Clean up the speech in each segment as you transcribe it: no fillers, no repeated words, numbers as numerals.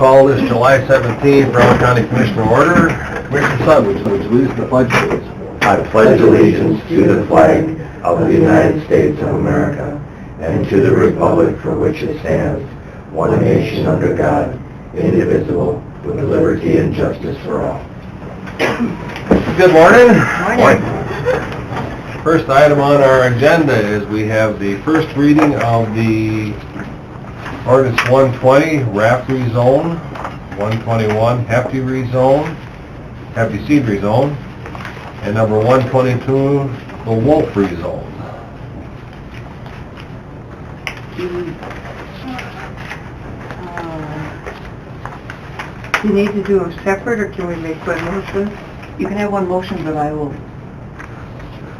Call this July 17th, Brown County Commissioner order. Commissioner Sutton, would you lead the pledge, please? I pledge allegiance to the flag of the United States of America and to the republic for which it stands, one nation under God, indivisible, with liberty and justice for all. Good morning. Morning. First item on our agenda is we have the first reading of the ordinance 120, RAF rezone, 121, Hefty rezone, Hefty seed rezone, and number 122, the Wolf rezone. Do you need to do them separate, or can we make one motion? You can have one motion, but I will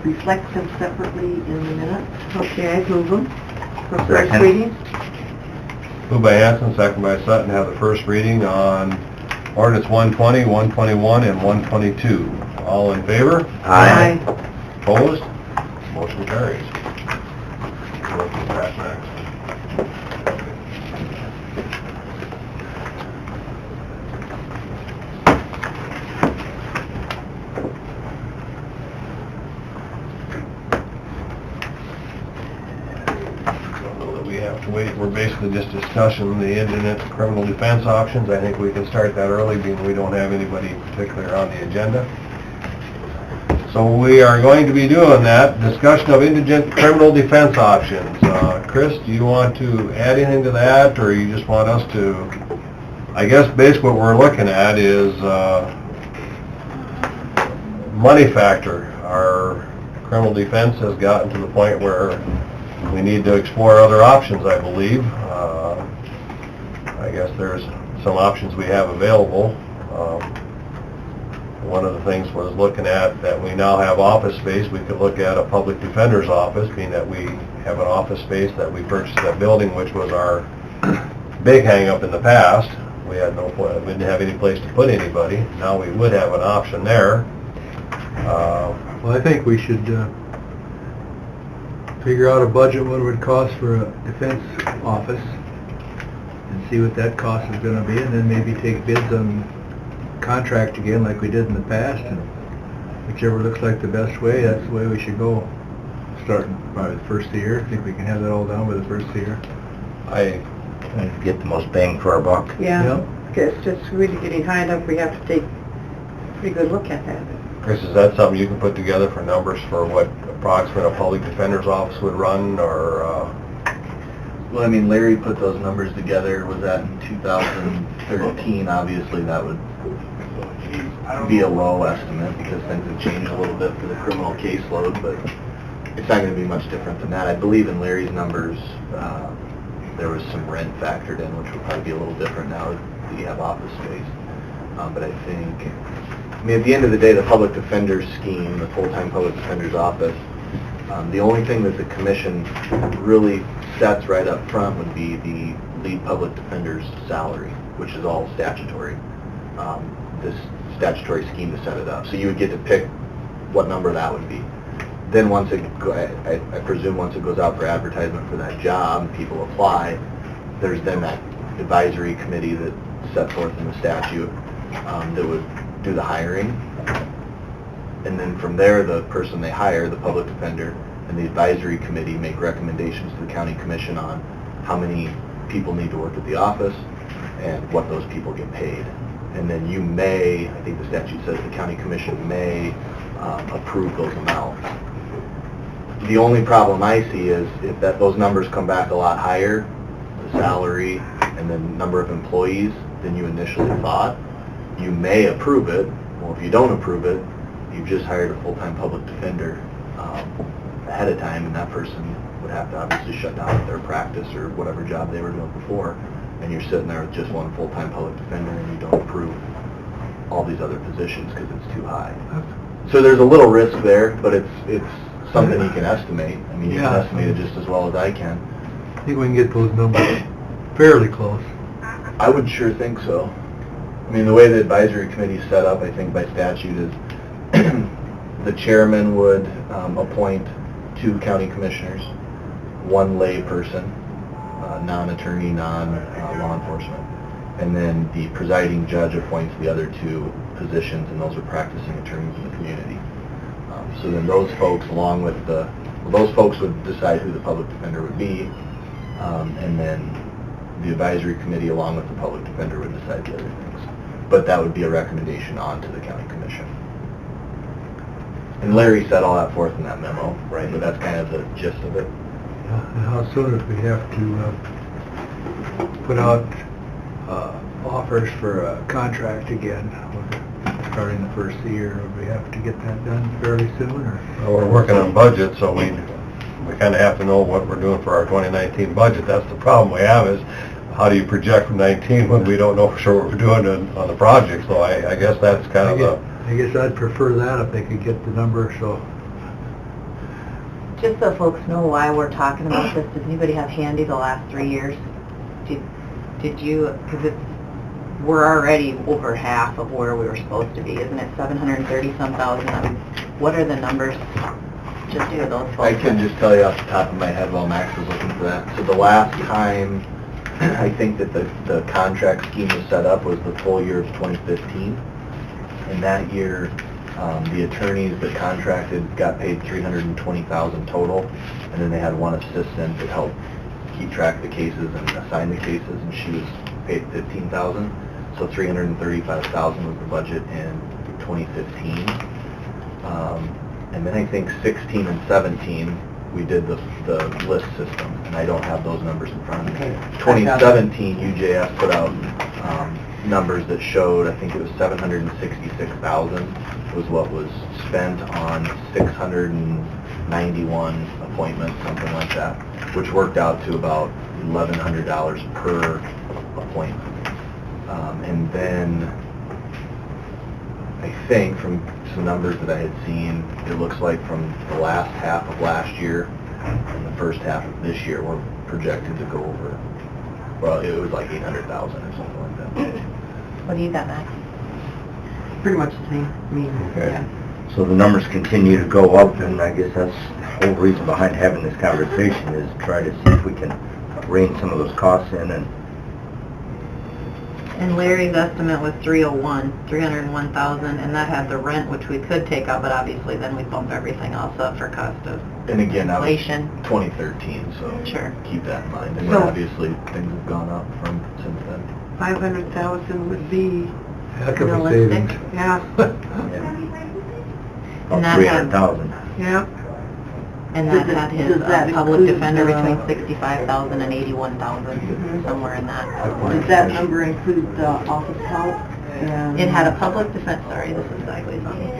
reflect them separately in the minutes. Okay, I move them for first Second. reading. Moved by Hanson, second by Sutton, have the first reading on ordinance 120, 121, and 122. All in favor? Aye. Opposed? Motion carries. Motion passed next. We have to wait. We're basically just discussing the indigent criminal defense options. I think we can start that early, being we don't have anybody particular on the agenda. So we are going to be doing that, discussion of indigent criminal defense options. Chris, do you want to add anything to that, or you just want us to, I guess basically what we're looking at is money factor. Our criminal defense has gotten to the point where we need to explore other options, I believe. I guess there's some options we have available. One of the things was looking at that we now have office space. We could look at a public defender's office, being that we have an office space that we purchased that building, which was our big hang-up in the past. We had we didn't have any place to put anybody. Now we would have an option there. Well, I think we should figure out a budget, what it would cost for a defense office, and see what that cost is going to be, and then maybe take bids on contract again like we did in the past, and whichever looks like the best way, that's the way we should go, starting probably the first of the year. I think we can have that all done by the first of the year. I Get the most bang for our buck. Yeah, Yep. it's just really getting high enough, we have to take a pretty good look at that. Chris, is that something you can put together for numbers for what approximate a public defender's office would run, or? Well, I mean, Larry put those numbers together, was that in 2013? Obviously, that would be a low estimate because things have changed a little bit for the criminal caseload, but it's not going to be much different than that. I believe in Larry's numbers, there was some rent factored in, which would probably be a little different now that you have office space. But I think, I mean, at the end of the day, the public defender's scheme, the full-time public defender's office, the only thing that the commission really sets right up front would be the lead public defender's salary, which is all statutory. This statutory scheme to set it up. So you would get to pick what number that would be. Then once it, I presume once it goes out for advertisement for that job, and people apply, there's then that advisory committee that's set forth in the statute that would do the hiring. And then from there, the person they hire, the public defender, and the advisory committee make recommendations to the county commission on how many people need to work at the office and what those people get paid. And then you may, I think the statute says the county commission may approve those amounts. The only problem I see is if those numbers come back a lot higher, the salary and the number of employees than you initially thought, you may approve it. Well, if you don't approve it, you've just hired a full-time public defender ahead of time, and that person would have to obviously shut down their practice or whatever job they were doing before, and you're sitting there with just one full-time public defender and you don't approve all these other positions because it's too high. So there's a little risk there, but it's something you can estimate. I mean, you can estimate it just as well as I can. I think we can get those numbers fairly close. I would sure think so. I mean, the way the advisory committee is set up, I think by statute is the chairman would appoint 2 county commissioners, 1 lay person, non-attorney, non-law enforcement, and then the presiding judge appoints the other two positions, and those are practicing attorneys in the community. So then those folks, along with those folks would decide who the public defender would be, and then the advisory committee, along with the public defender, would decide the other things. But that would be a recommendation on to the county commission. And Larry set all that forth in that memo, right? But that's kind of the gist of it. And how soon if we have to put out offers for a contract again, starting the first of the year? Would we have to get that done fairly soon, or? Well, we're working on budget, so we kind of have to know what we're doing for our 2019 budget. That's the problem we have, is how do you project from 19 when we don't know for sure what we're doing on the project? So I guess that's kind of the... I guess I'd prefer that if they could get the number, so. Just so folks know why we're talking about this, does anybody have handy the last 3 years? Did you, because we're already over half of where we were supposed to be, isn't it? 730-some thousand. What are the numbers? Just do those folks. I can just tell you off the top of my head while Max is looking for that. So the last time I think that the contract scheme was set up was the full year of 2015. And that year, the attorneys that contracted got paid $320,000 total, and then they had one assistant that helped keep track of the cases and assign the cases, and she was paid $15,000. So $335,000 was the budget in 2015. And then I think 16 and 17, we did the list system, and I don't have those numbers in front of me. 2017, UJS put out numbers that showed, I think it was $766,000 was what was spent on 691 appointments, something like that, which worked out to about $1,100 per appointment. And then I think from some numbers that I had seen, it looks like from the last half of last year and the first half of this year, we're projected to go over, well, it was like 800,000 or something like that. What do you got, Max? Pretty much the same. I mean, Okay. yeah. So the numbers continue to go up, and I guess that's the whole reason behind having this conversation, is try to see if we can rein some of those costs in. And Larry's estimate was 301,000, and that had the rent, which we could take out, but obviously then we'd bump everything else up for cost of And again, that was inflation. 2013, so Sure. keep that in mind. And So- obviously, things have gone up since then. 500,000 would be, Heck of a Realistic. savings. yeah, About And that had- 300,000. yeah. And that Does it- had his does that public include defender the- between 65,000 and 81,000, somewhere in that. Does that number include the office help? And It had a public defense, sorry, this is sideways on me.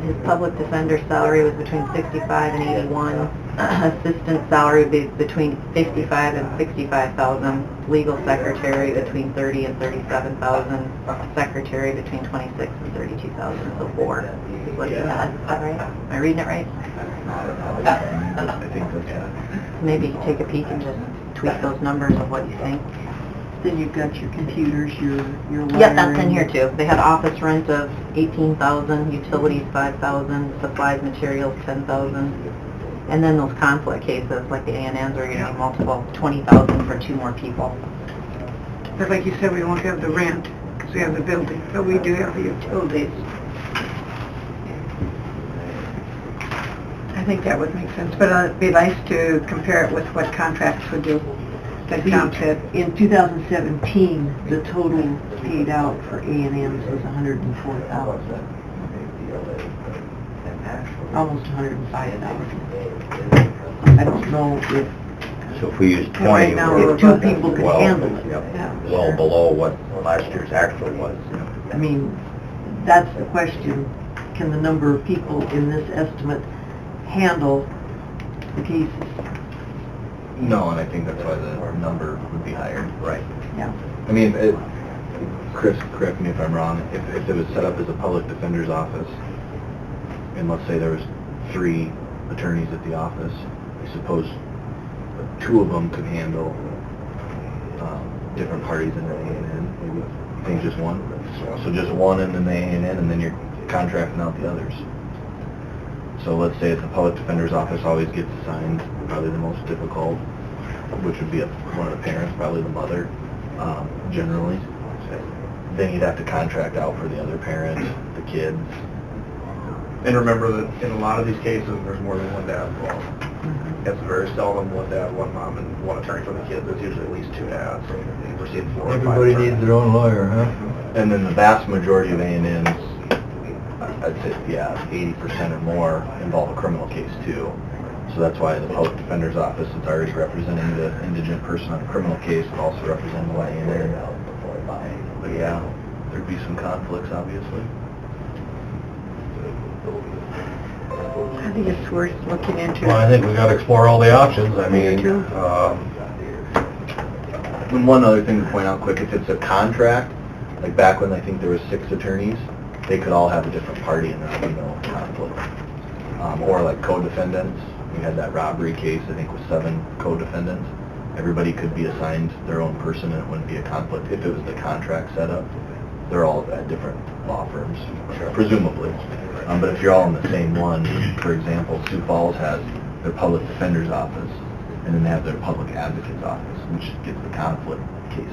His public defender salary was between 65 and 81. Assistant salary would be between 55 and 65,000. Legal secretary between 30 and 37,000. Secretary between 26 and 32,000. So 4 is what he had. Is that right? Am I reading it right? I think that's it. Maybe take a peek and just tweak those numbers of what you think. Then you've got your computers, your wiring. Yeah, that's in here too. They had office rent of 18,000, utilities 5,000, supplies, materials 10,000. And then those conflict cases, like the A&Ns, where you're gonna need multiple, 20,000 for 2 more people. But like you said, we won't have the rent, because we have the building, but we do have the utilities. I think that would make sense, but it'd be nice to compare it with what contracts would do. Like Tom said, in 2017, the total paid out for A&Ms was 104,000. Almost 105,000. I don't know if, So if we use 20, right now, we're if 2 people could well- handle it. yep, Yeah. well below what last year's actual was. I mean, that's the question. Can the number of people in this estimate handle the cases? No, and I think that's why the number would be higher. Right. Yeah. I mean, Chris, correct me if I'm wrong, if it was set up as a public defender's office, and let's say there was 3 attorneys at the office, I suppose 2 of them could handle different parties in the A&N, maybe. I think just 1. So just 1 in the A&N, and then you're contracting out the others. So let's say the public defender's office always gets assigned probably the most difficult, which would be one of the parents, probably the mother, generally. then you'd have to contract out for the other parent, the kids. And remember that in a lot of these cases, there's more than one dad involved. It's very seldom one dad, one mom, and one attorney for the kids. It's usually at least two dads. So we're seeing 4 or 5 Everybody attorneys. needs their own lawyer, huh? And then the vast majority of A&Ms, I'd say, yeah, 80% or more involve a criminal case too. So that's why the public defender's office is already representing the indigent person on a criminal case, but also representing the A&M. But yeah, there'd be some conflicts, obviously. I think it's worth looking into. Well, I think we gotta explore all the options. I mean, Me too. And one other thing to point out quick, if it's a contract, like back when I think there was 6 attorneys, they could all have a different party and there'd be no conflict. Or like co-defendants, we had that robbery case, I think with 7 co-defendants. Everybody could be assigned their own person and it wouldn't be a conflict. If it was the contract setup, they're all at different law firms, presumably. But if you're all in the same one, for example, Sioux Falls has their public defender's office, and then they have their public advocate's office, which gets the conflict cases.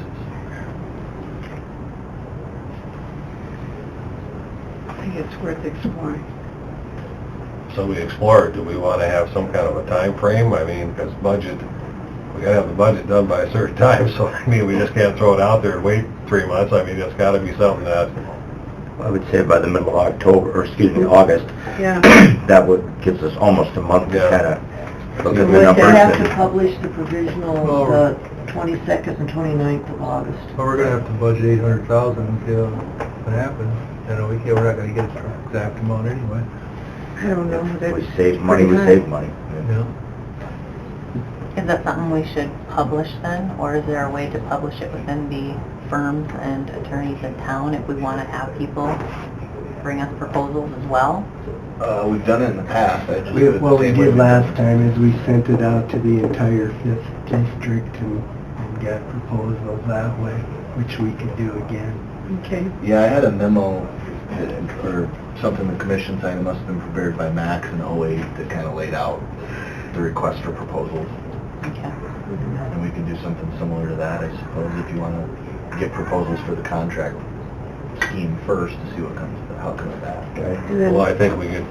I think it's worth exploring. so we explore it. Do we wanna have some kind of a time frame? I mean, because budget, we gotta have the budget done by a certain time, so I mean, we just can't throw it out there and wait 3 months. I mean, it's gotta be something that, I would say by the middle of October, or excuse me, August, Yeah. that would, gives us almost a month to Yeah. kind of look You at the would numbers. have to and- publish the provisional, the 22nd and 29th of August. Well, we're gonna have to budget 800,000 until it happens. You know, we're not gonna get the exact amount anyway. I don't know. We that's save money, we pretty save high. money. Yeah. Is that something we should publish then, or is there a way to publish it within the firms and attorneys in town if we want to have people bring us proposals as well? We've done it in the past. I just We- do it the What we same way did we last time is we sent it out to the entire 5th district and got proposals that way, which we could do again. Okay. Yeah, I had a memo or something the commission signed, it must have been prepared by Max in '08 that kind of laid out the request for proposals. Okay. And we could do something similar to that, I suppose, if you want to get proposals for the contract scheme first to see what comes, how it comes back. And then- well, I think we get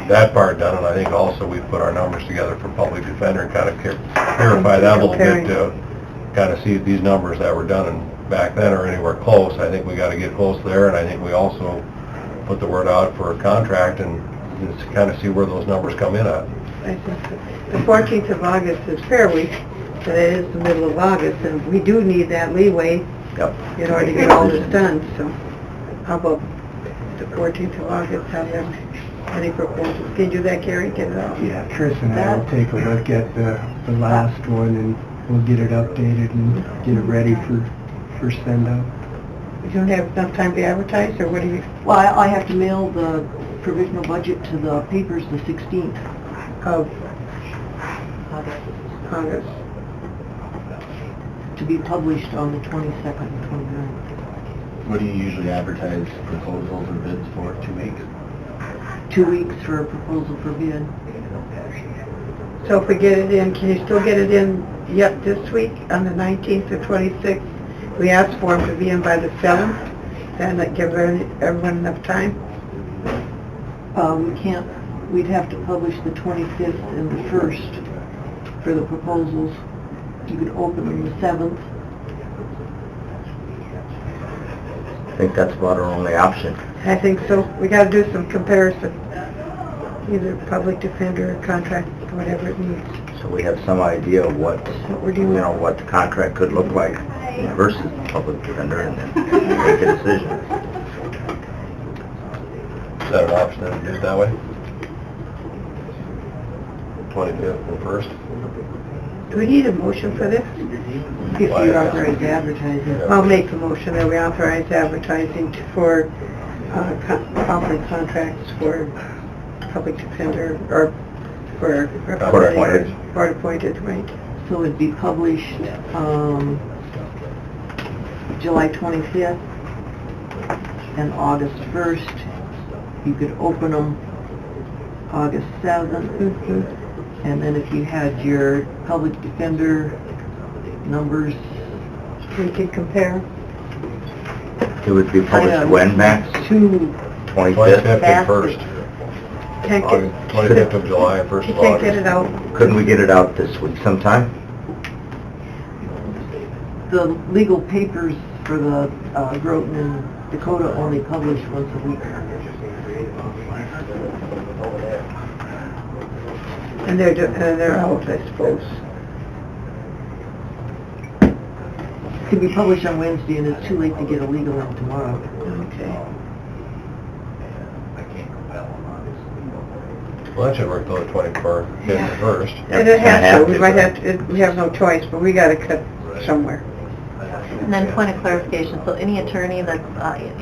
that part done, and I think also we put our numbers together for public defender and kind of clarify that a little bit to kind of see if these numbers that were done back then are anywhere close. I think we got to get close there, and I think we also put the word out for a contract and just kind of see where those numbers come in at. I think the 14th of August is Fair Week, so it is the middle of August, and we do need that leeway Yep. in order to get all this done, so how about the 14th of August, have them, any proposals? Can you do that, Carrie? Get it out? Yeah, Chris and I will take a look at the last one and we'll get it updated and get it ready for send out. You don't have enough time to advertise, or what do you? Well, I have to mail the provisional budget to the papers the 16th. Of August. to be published on the 22nd and 29th. What do you usually advertise proposals or bids for, 2 weeks? 2 weeks for a proposal for bid. So if we get it in, can you still get it in yet this week, on the 19th or 26th? We asked for them to be in by the 7th, and that give everyone enough time. We can't, we'd have to publish the 25th and the 1st for the proposals. You could open them the 7th. I think that's about our only option. I think so. We gotta do some comparison, either public defender or contract, whatever it needs. So we have some idea of what, What we're you doing. know, what the contract could look like versus public defender, and then make a decision. Is that an option to do it that way? 25th and 1st? Do we need a motion for this? If you authorize advertising. I'll make the motion that we authorize advertising for offering contracts for public defender, or for Court-appointed. Court-appointed, right. So it'd be published, July 25th and August 1st. You could open them August 7th. And then if you had your public defender numbers, We can compare. It would be published when, Max? Too 25th? 25th and fast. 1st. Can't August, get, 25th of July and 1st you of can't get it August. out. Couldn't we get it out this week sometime? The legal papers for the Groton and Dakota only publish once a week. And they're out, I suppose. It could be published on Wednesday, and it's too late to get a legal in tomorrow. Okay. Well, that should work till the 24th, Yeah. 1st. And it has Have to, we to, might right? have to, we have no choice, but we gotta cut somewhere. And then point of clarification, so any attorney that's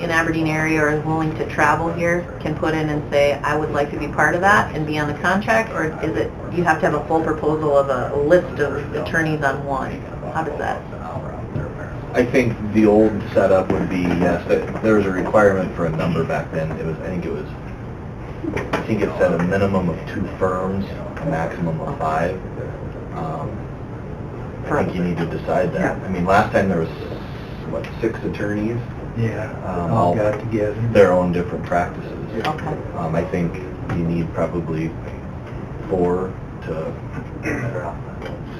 in Aberdeen area or is willing to travel here can put in and say, I would like to be part of that and be on the contract, or is it, you have to have a full proposal of a list of attorneys on one? How does that? I think the old setup would be, yes, there was a requirement for a number back then. It was, I think it said a minimum of 2 firms, a maximum of 5. I think you need to decide that. I mean, last time there was, 6 attorneys, Yeah, all all got together. their own different practices. Okay. I think you need probably 4 to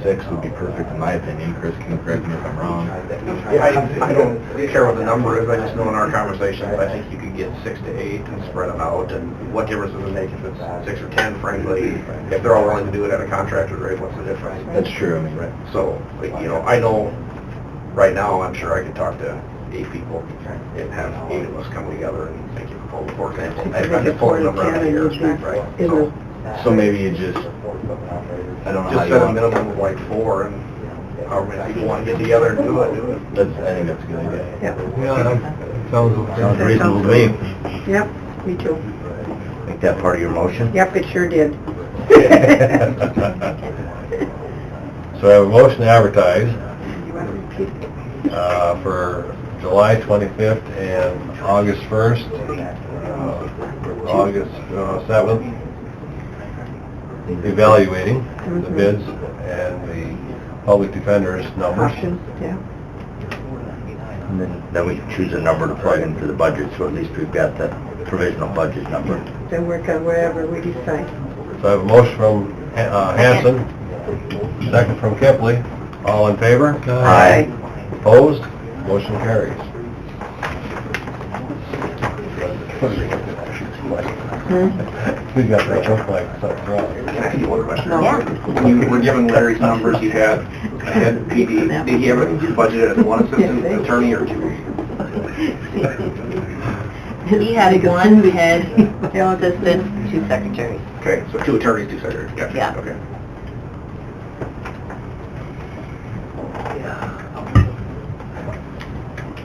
6 would be perfect in my opinion. Chris can correct me if I'm wrong. Yeah, I don't care what the number is, I just know in our conversations, I think you could get 6 to 8 and spread them out, and what difference does it make if it's 6 or 10, frankly? If they're all willing to do it at a contracted rate, what's the difference? That's true, I mean, So, I know, right now, I'm sure I could talk to 8 people and have 8 of us come together and make a proposal, for example. I'm just pulling a number out of the air, right? In So, the, so maybe you just, I don't know how just you set a want. minimum of like 4, and however many people want to get together and do it. I think that's a good idea. yeah, Yeah, that sounds Sounds reasonable to me. yep, me too. Make that part of your motion? Yep, it sure did. So I have a motion to advertise You want to repeat it? for July 25th and August 1st, August 7th, evaluating the bids and the public defender's numbers. Options, yeah. And then we can choose a number to plug into the budget, so at least we've got that provisional budget number. Then work on whatever we decide. So I have a motion from Hanson, second from Kipley. All in favor? Aye. Opposed? Motion carries. We got that look like something wrong. Can I ask you one question? No. Yeah. When you were given Larry's numbers, he had head PD, did he ever budgeted as one assistant attorney or 2? He had 1 head assistant, 2 secretaries. Okay, so 2 attorneys, 2 secretaries, gotcha, Yeah. okay.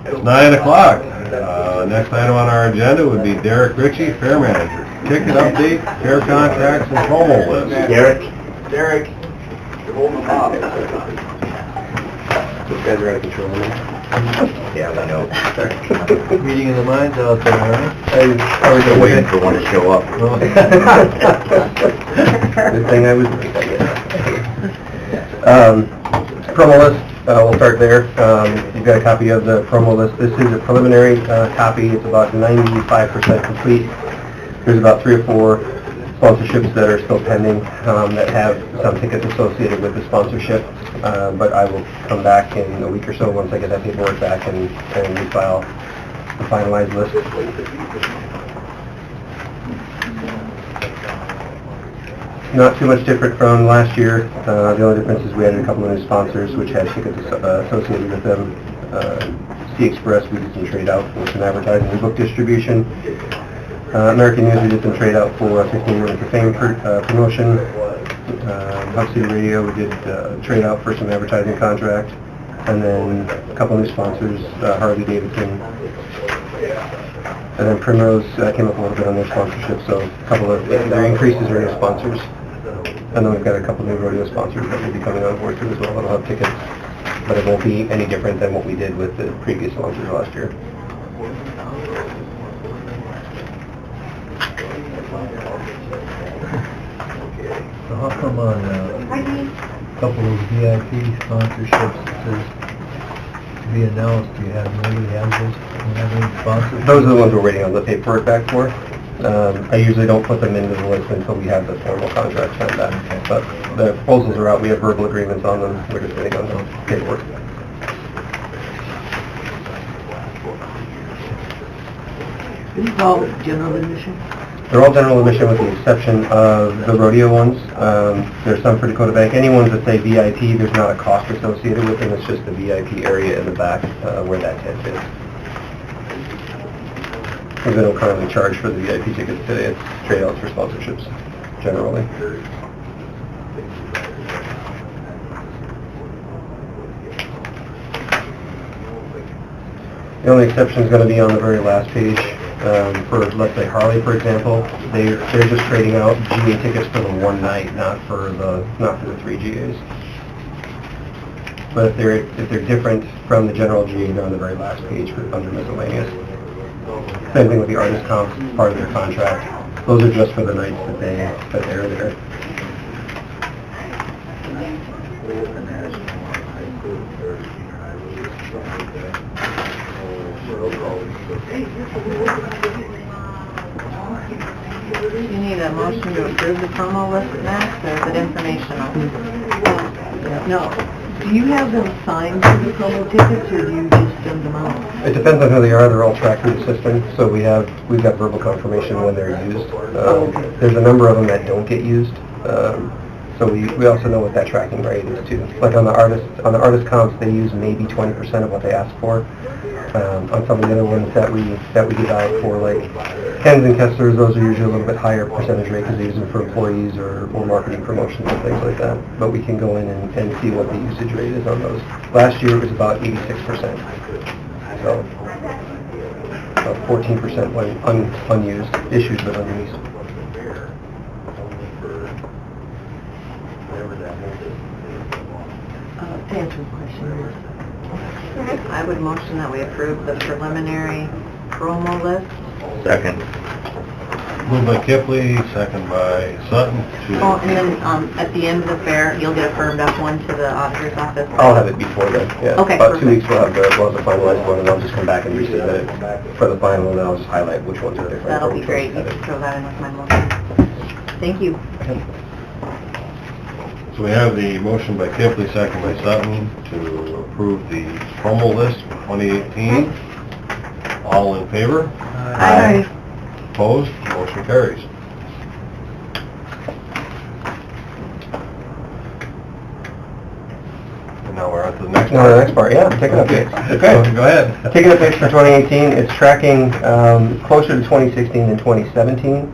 It's 9 o'clock. Next item on our agenda would be Derek Ritchie, Fair Manager. Ticket update, fair contracts, and promo list. Derek? Derek, you're holding them up. Those guys are out of control, Yeah, I know. Meeting of the minds out there, huh? I was just waiting for one to show up. Good thing I was... Promo list, we'll start there. You've got a copy of the promo list. This is a preliminary copy. It's about 95% complete. There's about 3 or 4 sponsorships that are still pending that have some tickets associated with the sponsorship. But I will come back in a week or so once I get that paperwork back and refile the finalized list. Not too much different from last year. The only difference is we added a couple of new sponsors which had tickets associated with them. Sea Express, we did some trade out for some advertising and book distribution. American News, we did some trade out for 15 Minutes of Fame promotion. Hub City Radio, we did trade out for some advertising contract. And then a couple new sponsors, Harley Davidson. And then Primrose came up a little bit on their sponsorship, so a couple of their increases are new sponsors. And then we've got a couple new rodeo sponsors that will be coming on board too as well. That'll have tickets, but it won't be any different than what we did with the previous sponsors last year. So how come on a couple of VIP sponsorships, it says to be announced, do you have, nobody has those, do you have any responses? Those are the ones we're waiting on the paperwork back for. I usually don't put them into the list until we have the formal contract signed back. But the proposals are out, we have verbal agreements on them, we're just waiting on the paperwork. These all general admission? They're all general admission with the exception of the rodeo ones. There's some for Dakota Bank. Any ones that say VIP, there's not a cost associated with them, it's just the VIP area in the back where that tent is. We don't currently charge for the VIP tickets today, it's trade outs for sponsorships, generally. The only exception is going to be on the very last page. For, let's say, Harley, for example, they're just trading out GA tickets for the one night, not for the 3 GAs. But if they're different from the general GA, they're on the very last page under miscellaneous. Same thing with the artist comps, part of their contract. Those are just for the nights that they're there. You need a motion to approve the promo list next, or is it informational? No. Do you have them signed for the promo tickets, or do you just send them out? It depends on who they are. They're all tracked through the system, so we've got verbal confirmation when they're used. There's a number of them that don't get used, so we also know what that tracking rate is too. Like on the artist comps, they use maybe 20% of what they ask for. On some of the other ones that we give out for, like Kens and Kesslers, those are usually a little bit higher percentage rate because they use them for employees or marketing promotions and things like that. But we can go in and see what the usage rate is on those. Last year it was about 86%. So about 14% when unused, issues with unused. To answer the question, I would motion that we approve the preliminary promo list. Second. Moved by Kipley, second by Sutton Oh, and then at the end of the fair, you'll get a firmed up one to the auditor's office. I'll have it before then, yeah. Okay, About 2 perfect. weeks we'll have the finalized one, and I'll just come back and resubmit it for the final, and I'll just highlight which ones are different. That'll be great. You can throw that in with my motion. Thank you. So we have the motion by Kipley, second by Sutton, to approve the promo list for 2018. All in favor? Aye. Opposed? Motion carries. And now we're on to the next Now, part. the next part, yeah, I'm taking updates. Okay, go ahead. Taking updates for 2018, it's tracking closer to 2016 than 2017.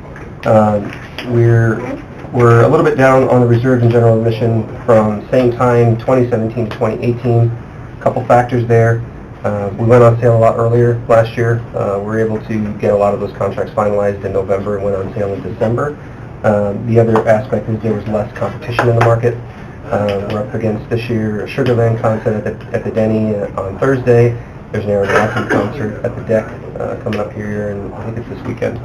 We're a little bit down on the reserve and general admission from same time 2017 to 2018. A couple factors there. We went on sale a lot earlier last year. We were able to get a lot of those contracts finalized in November and went on sale in December. The other aspect is there was less competition in the market. We're up against this year a Sugarland concert at the Denny on Thursday. There's an Aaron Watson concert at the Deck coming up here, and I think it's this weekend.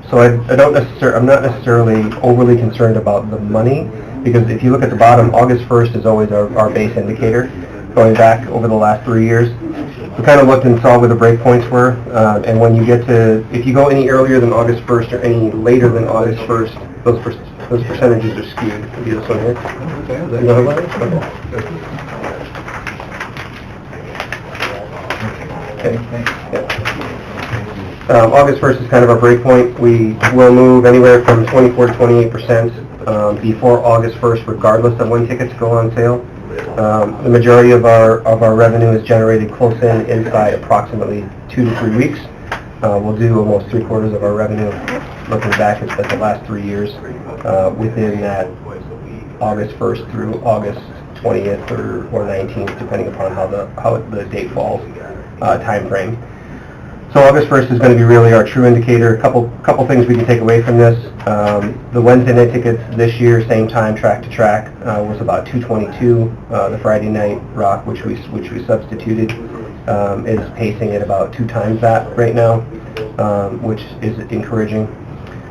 So I'm not necessarily overly concerned about the money, because if you look at the bottom, August 1st is always our base indicator. Going back over the last 3 years, we kind of looked and saw where the breakpoints were, and when you get to, if you go any earlier than August 1st or any later than August 1st, those percentages are skewed. I'll do this one here. You know how that is? Okay. August 1st is kind of our break point. We will move anywhere from 24 to 28% before August 1st, regardless of when tickets go on sale. The majority of our revenue is generated close inside approximately 2 to 3 weeks. We'll do almost 3/4 of our revenue, looking back at the last 3 years, within that August 1st through August 20th or 19th, depending upon how the date falls, time frame. So August 1st is going to be really our true indicator. A couple things we can take away from this. The Wednesday night tickets this year, same time, track to track, was about $222. The Friday night rock, which we substituted, is pacing at about 2 times that right now, which is encouraging.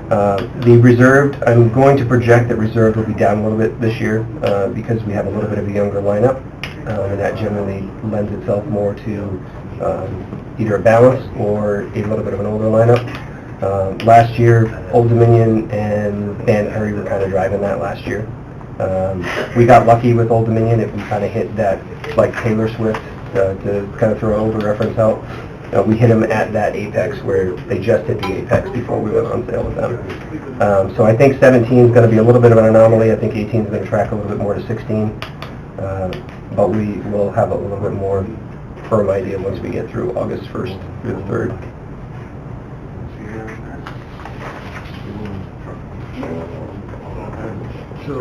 The reserved, I'm going to project that reserved will be down a little bit this year because we have a little bit of a younger lineup. and that generally lends itself more to either a balance or a little bit of an older lineup. Last year, Old Dominion and Van Perry were kind of driving that last year. We got lucky with Old Dominion. We kind of hit that, like Taylor Swift, to kind of throw an older reference out. We hit them at that apex where they just hit the apex before we went on sale with them. So I think 17 is going to be a little bit of an anomaly. I think 18 is going to track a little bit more to 16. But we will have a little bit more firm idea once we get through August 1st through the 3rd. So,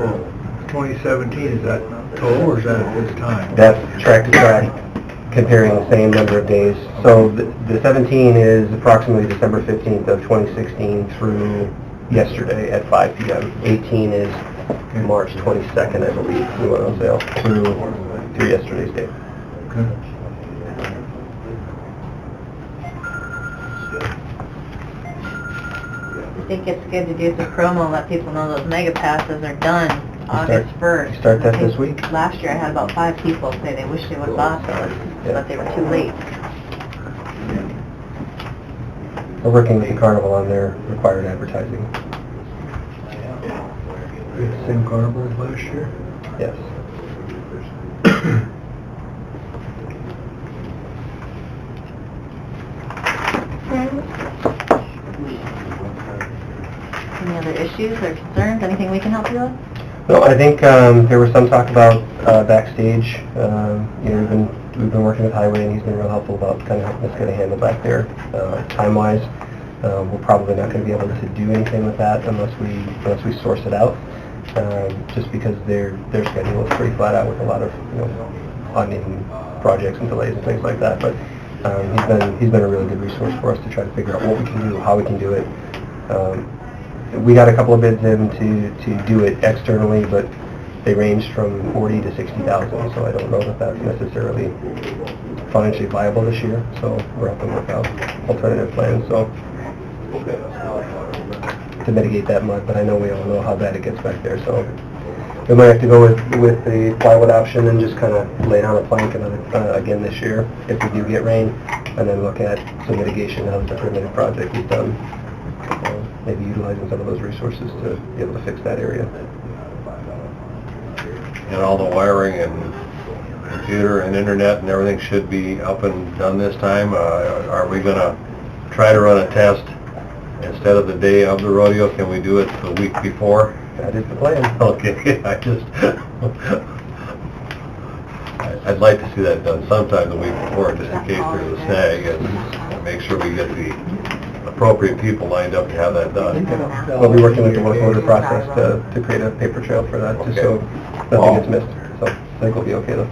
2017, is that total or is that at this time? That's track to track, comparing the same number of days. So the 17 is approximately December 15th of 2016 through yesterday at 5 p.m. 18 is March 22nd, I believe, we went on sale through yesterday's date. Okay. I think it's good to do some promo, let people know those mega passes are done August 1st. Start that I think this week? Last year I had about 5 people say they wish they would have bought those, but they were too late. We're working with the Carnival on their required advertising. It's the same carnival as last year? Yes. Any other issues or concerns, anything we can help you with? No, I think there was some talk about backstage. We've been working with Highway, and he's been real helpful about kind of helping us get a handle back there. Time-wise, we're probably not going to be able to do anything with that unless we source it out. Just because their schedule is pretty flat out with a lot of odd-name projects and delays and things like that. But he's been a really good resource for us to try to figure out what we can do, how we can do it. We got a couple of bids in to do it externally, but they ranged from 40 to 60,000. So I don't know that that's necessarily financially viable this year. So we're having to work out alternative plans. So to mitigate that mud, but I know we all know how bad it gets back there. So we might have to go with the plywood option and just kind of lay down a plank again this year if we do get rain, and then look at some mitigation now that the permitted project is done. Maybe utilizing some of those resources to be able to fix that area. And all the wiring and computer and internet and everything should be up and done this time. Are we going to try to run a test instead of the day of the rodeo? Can we do it the week before? That is the plan. Okay, I'd like to see that done sometime the week before, just in case there's a snag, and make sure we get the appropriate people lined up to have that done. We'll be working with the work order process to create a paper trail for that, just so nothing gets missed. So I think we'll be okay though.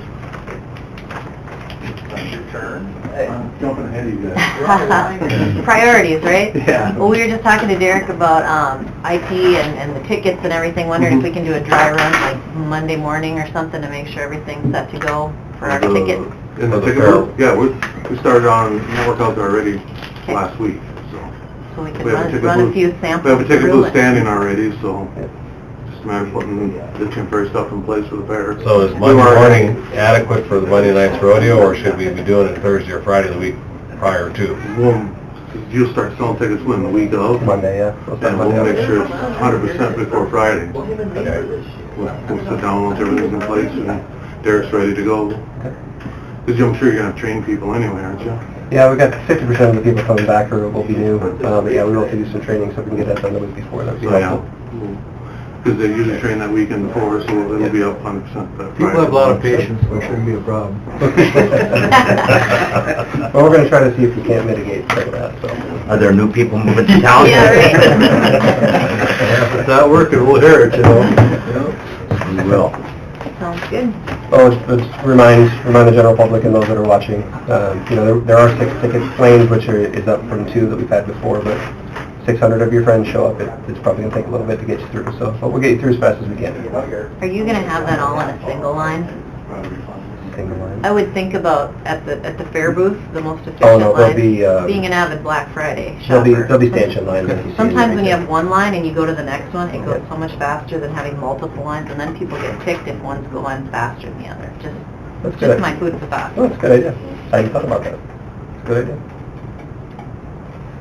Jumping ahead of you guys. Priorities, right? Yeah. Well, we were just talking to Derek about IT and the tickets and everything, wondering if we can do a dry run like Monday morning or something to make sure everything's set to go for our tickets. In the ticket booth? Yeah, we started on network out there already last week, so. So we can We have a ticket run a booth. few We samples. have a ticket through booth it. standing already, so just a matter of putting the temporary stuff in place for the fair. So is Monday morning adequate for the Monday night's rodeo, or should we be doing it Thursday or Friday the week prior to? You'll start selling tickets when the week of, Monday, yeah. and we'll make sure it's 100% before Friday. Okay. We'll sit down once everything's in place and Derek's ready to go. Because I'm sure you're going to train people anyway, aren't you? Yeah, we got 50% of the people coming back will be new, but yeah, we will have to do some training so we can get that done the week before. That'd be So, yeah. helpful. Because they usually train that weekend before, so it'll be up 100% that Friday. People have a lot of patience, so it shouldn't be a problem. Well, we're going to try to see if we can't mitigate some of that, so. Are there new people moving to town? Yeah, right. If it's not working, we'll hear it, We will. Sounds good. Well, let's remind the general public and those that are watching, there are 6 ticket lanes, which is up from 2 that we've had before, but 600 of your friends show up, it's probably going to take a little bit to get you through, but we'll get you through as fast as we can. Are you going to have that all in a single line? Single line. I would think about at the fair booth, the most efficient Oh, no, line. they'll be, Being an avid Black Friday There'll shopper. be stanchion lines like you see. Sometimes when you right have one line and you go to the next one, it goes Yeah. so much faster than having multiple lines, and then people get ticked if one's going faster than the other. Just That's Just good. my food for thought. Oh, that's a good idea. I hadn't thought about that. It's a good idea.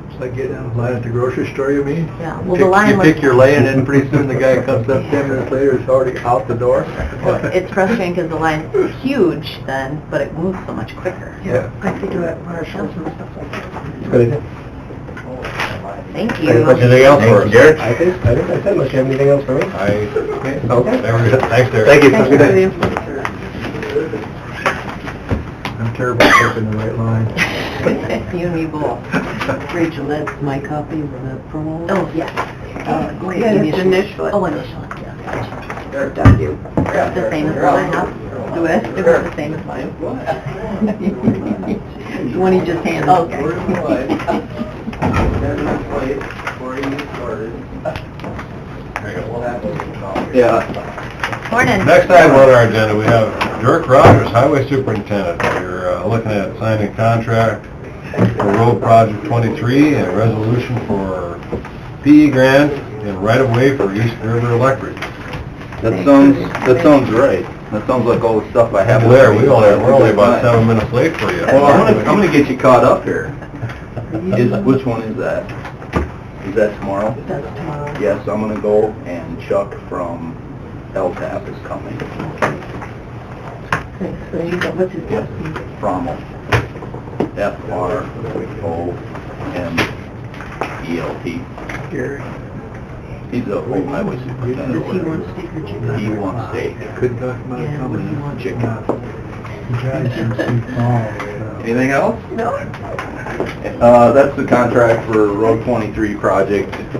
It's like getting in line at the grocery store, you mean? Yeah, well, the line You was... pick your lane, and then pretty soon the guy comes up 10 minutes later, it's already out the door. Well, it's frustrating because the line's huge then, but it moves so much quicker. Yeah. I think about Marshalls and stuff like that. It's a good idea. Thank you. Anything else for us, Garrett? I think that's it. Unless you have anything else for me? Okay. Okay. Thanks, Derek. Thank you. Thank Have a you good for the day. information. I'm terrible at picking the right line. You and me both. Rachel, that's my copy of the promo. Oh, yeah. Go Yeah, ahead, it's initial. Oh, initial, yeah, gotcha. W. It's the same as what I have. Do it? It was the same as mine. The one he just handed. Okay. Yeah. Morning. Next item on our agenda, we have Dirk Rogers, Highway Superintendent. We're looking at signing a contract for Road Project 23 and a resolution for PE grant and right-of-way for East River Electric. That sounds right. That sounds like all the stuff I have. Blair, we're only about 7 minutes late for you. Well, I'm gonna get you caught up here. Which one is that? Is that tomorrow? That's tomorrow. Yes, I'm gonna go, and Chuck from LTAP is coming. Okay, so you got, what's his last name? Frommel. F-R-O-M-E-L-T. Gary, He's a whole highway superintendent. Does he want steak or chicken? He wants steak. couldn't talk about it Yeah, what do you coming. want? Chicken. Chicken. Anything else? No. That's the contract for Road 23 project. It's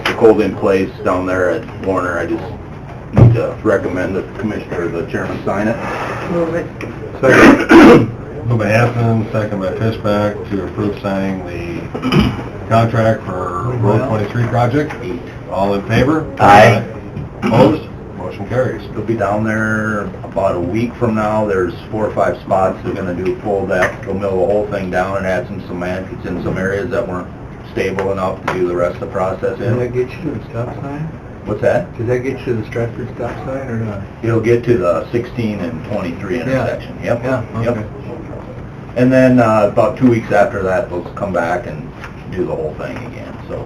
the cold in place down there at Warner. I just need to recommend that the commissioner, the chairman, sign it. Move it. Moved by Hampton, second by Fishback, to approve signing the contract for Road 23 project. All in favor? Aye. Opposed? Motion carries. They'll be down there about a week from now. There's 4 or 5 spots they're gonna do full depth. They'll mill the whole thing down and add some cement. It's in some areas that weren't stable enough to do the rest of the process Does that in. get you to the stop sign? What's that? Does that get you to the Stratford stop sign or not? It'll get to the 16 and 23 intersection. Yep. Yeah, Yep. okay. And then, about 2 weeks after that, they'll come back and do the whole thing again, so.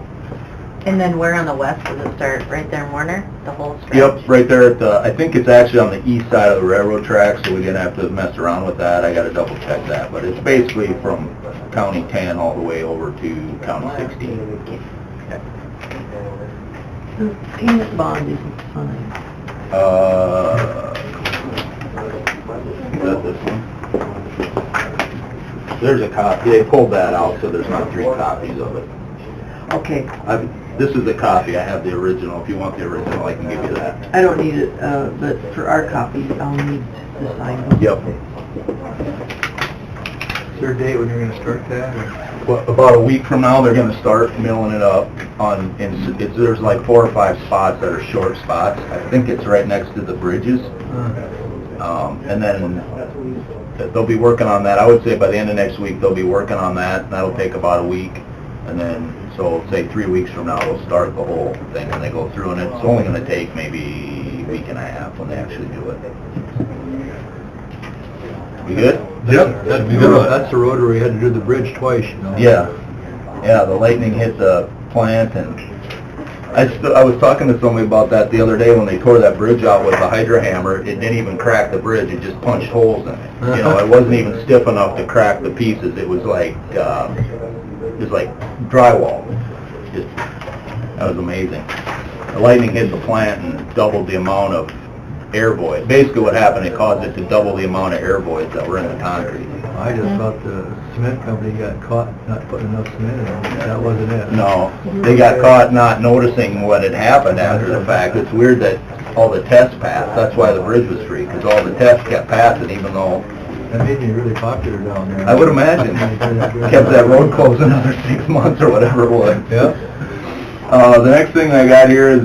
And then where on the west does it start? Right there in Warner? The whole stretch? Yep, right there at the, I think it's actually on the east side of the railroad track, so we're gonna have to mess around with that. I gotta double check that, but it's basically from County 10 all the way over to County 16. The payment bond isn't signed. Is that this one? There's a copy, they pulled that out, so there's not 3 copies of it. Okay, This is the copy, I have the original. If you want the original, I can give you that. I don't need it, but for our copy, I'll need to sign one. Yep. Is there a date when you're gonna start that? or- Well, about a week from now, they're gonna start milling it up on, there's like 4 or 5 spots that are short spots. I think it's right next to the bridges. And then they'll be working on that. I would say by the end of next week, they'll be working on that. That'll take about a week. And then, so say 3 weeks from now, they'll start the whole thing when they go through. And it's only gonna take maybe a week and a half when they actually do it. We good? Yep, That's should be the good road- with that's the road where we had to do the bridge twice, you know? Yeah, yeah, the lightning hit the plant, and I was talking to somebody about that the other day when they tore that bridge out with a hydro hammer. It didn't even crack the bridge, it just punched holes in it. You know, it wasn't even stiff enough to crack the pieces. It was like drywall. That was amazing. The lightning hit the plant and doubled the amount of air void. Basically what happened, it caused it to double the amount of air voids that were in the concrete. I just thought the cement company got caught not putting enough cement in. That wasn't it. No, they got caught not noticing what had happened after the fact. It's weird that all the tests passed. That's why the bridge was free, because all the tests kept passing, even though, That made you really popular down there. I would imagine, kept that road closed another 6 months or whatever it was. Yeah. The next thing I got here is,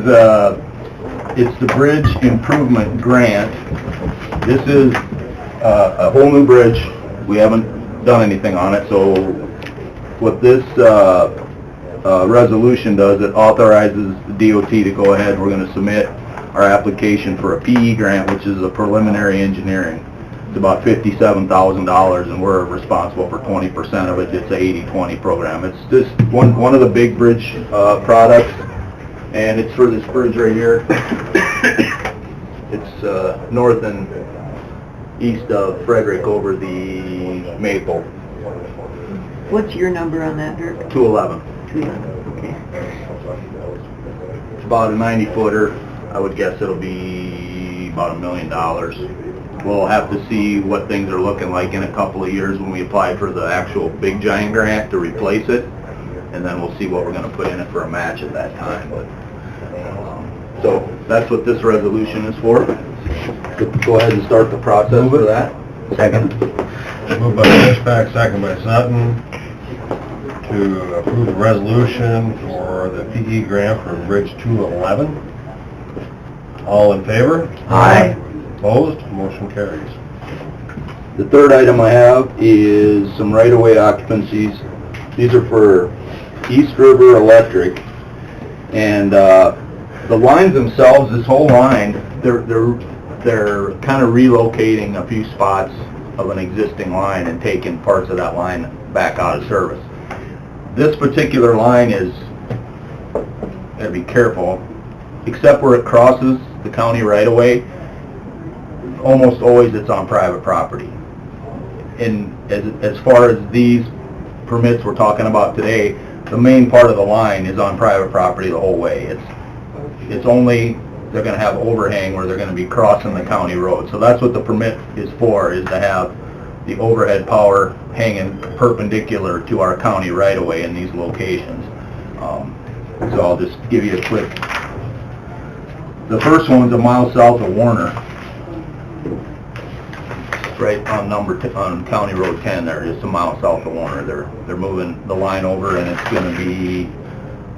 it's the Bridge Improvement Grant. This is a whole new bridge. We haven't done anything on it, so what this resolution does, it authorizes the DOT to go ahead. We're going to submit our application for a PE grant, which is a preliminary engineering. about $57,000, and we're responsible for 20% of it. It's a 80/20 program. It's just one of the big bridge products, and it's for this bridge right here. It's north and east of Frederick over the Maple, What's your number on that, Dirk? 211. 211, okay. It's about a 90-footer. I would guess it'll be about $1 million. We'll have to see what things are looking like in a couple of years when we apply for the actual big giant grant to replace it, and then we'll see what we're going to put in it for a match at that time. But so that's what this resolution is for. Go ahead and start the process for that. Second. Moved by Fishback, second by Sutton, to approve the resolution for the PE grant for Bridge 211. All in favor? Aye. Opposed? Motion carries. The third item I have is some right-of-way occupancies. These are for East River Electric, and the lines themselves, this whole line, they're kind of relocating a few spots of an existing line and taking parts of that line back out of service. This particular line is, gotta be careful, except where it crosses the county right-of-way, almost always it's on private property. And as far as these permits we're talking about today, the main part of the line is on private property the whole way. It's only, they're gonna have overhang where they're gonna be crossing the county road. So that's what the permit is for, is to have the overhead power hanging perpendicular to our county right-of-way in these locations. So I'll just give you a quick, the first one's a mile south of Warner, right on on County Road 10 there, just a mile south of Warner. They're moving the line over, and it's going to be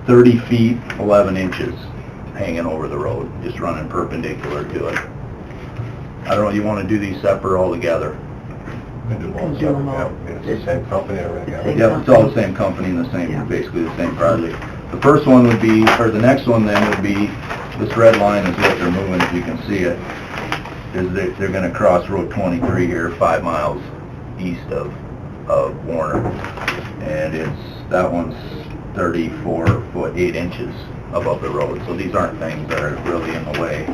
30 feet 11 inches hanging over the road, just running perpendicular to it. I don't know, you want to do these separate or all together? We do both separate, yeah. It's the same company and everything. Same Yeah, it's all the same company and the same, Yeah. basically the same project. The first one would be, or the next one then would be, this red line is what they're moving, if you can see it, is they're going to cross Road 23 here, 5 miles east of Warner. And that one's 34 foot 8 inches above the road. So these aren't things that are really in the way.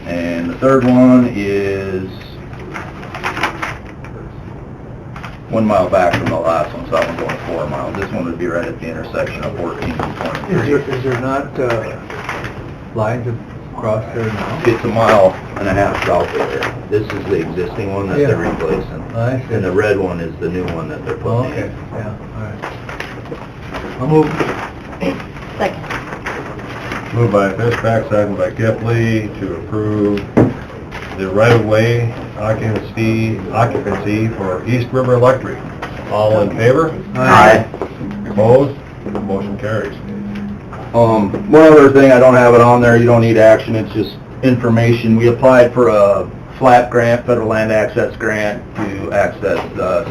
And the third one is 1 mile back from the last one, so that one's only 4 miles. This one would be right at the intersection of 14 and 23. Is there not lines across there now? It's 1.5 miles south of there. This is the existing one that they're replacing. I see. And the red one is the new one that they're Oh, putting okay, in. yeah, all right. I'll move. Second. Moved by Fishback, second by Kippley, to approve the right-of-way occupancy for East River Electric. All in favor? Aye. Opposed? Motion carries. One other thing, I don't have it on there, you don't need action, it's just information. We applied for a FLAP grant, Federal Land Access Grant, to access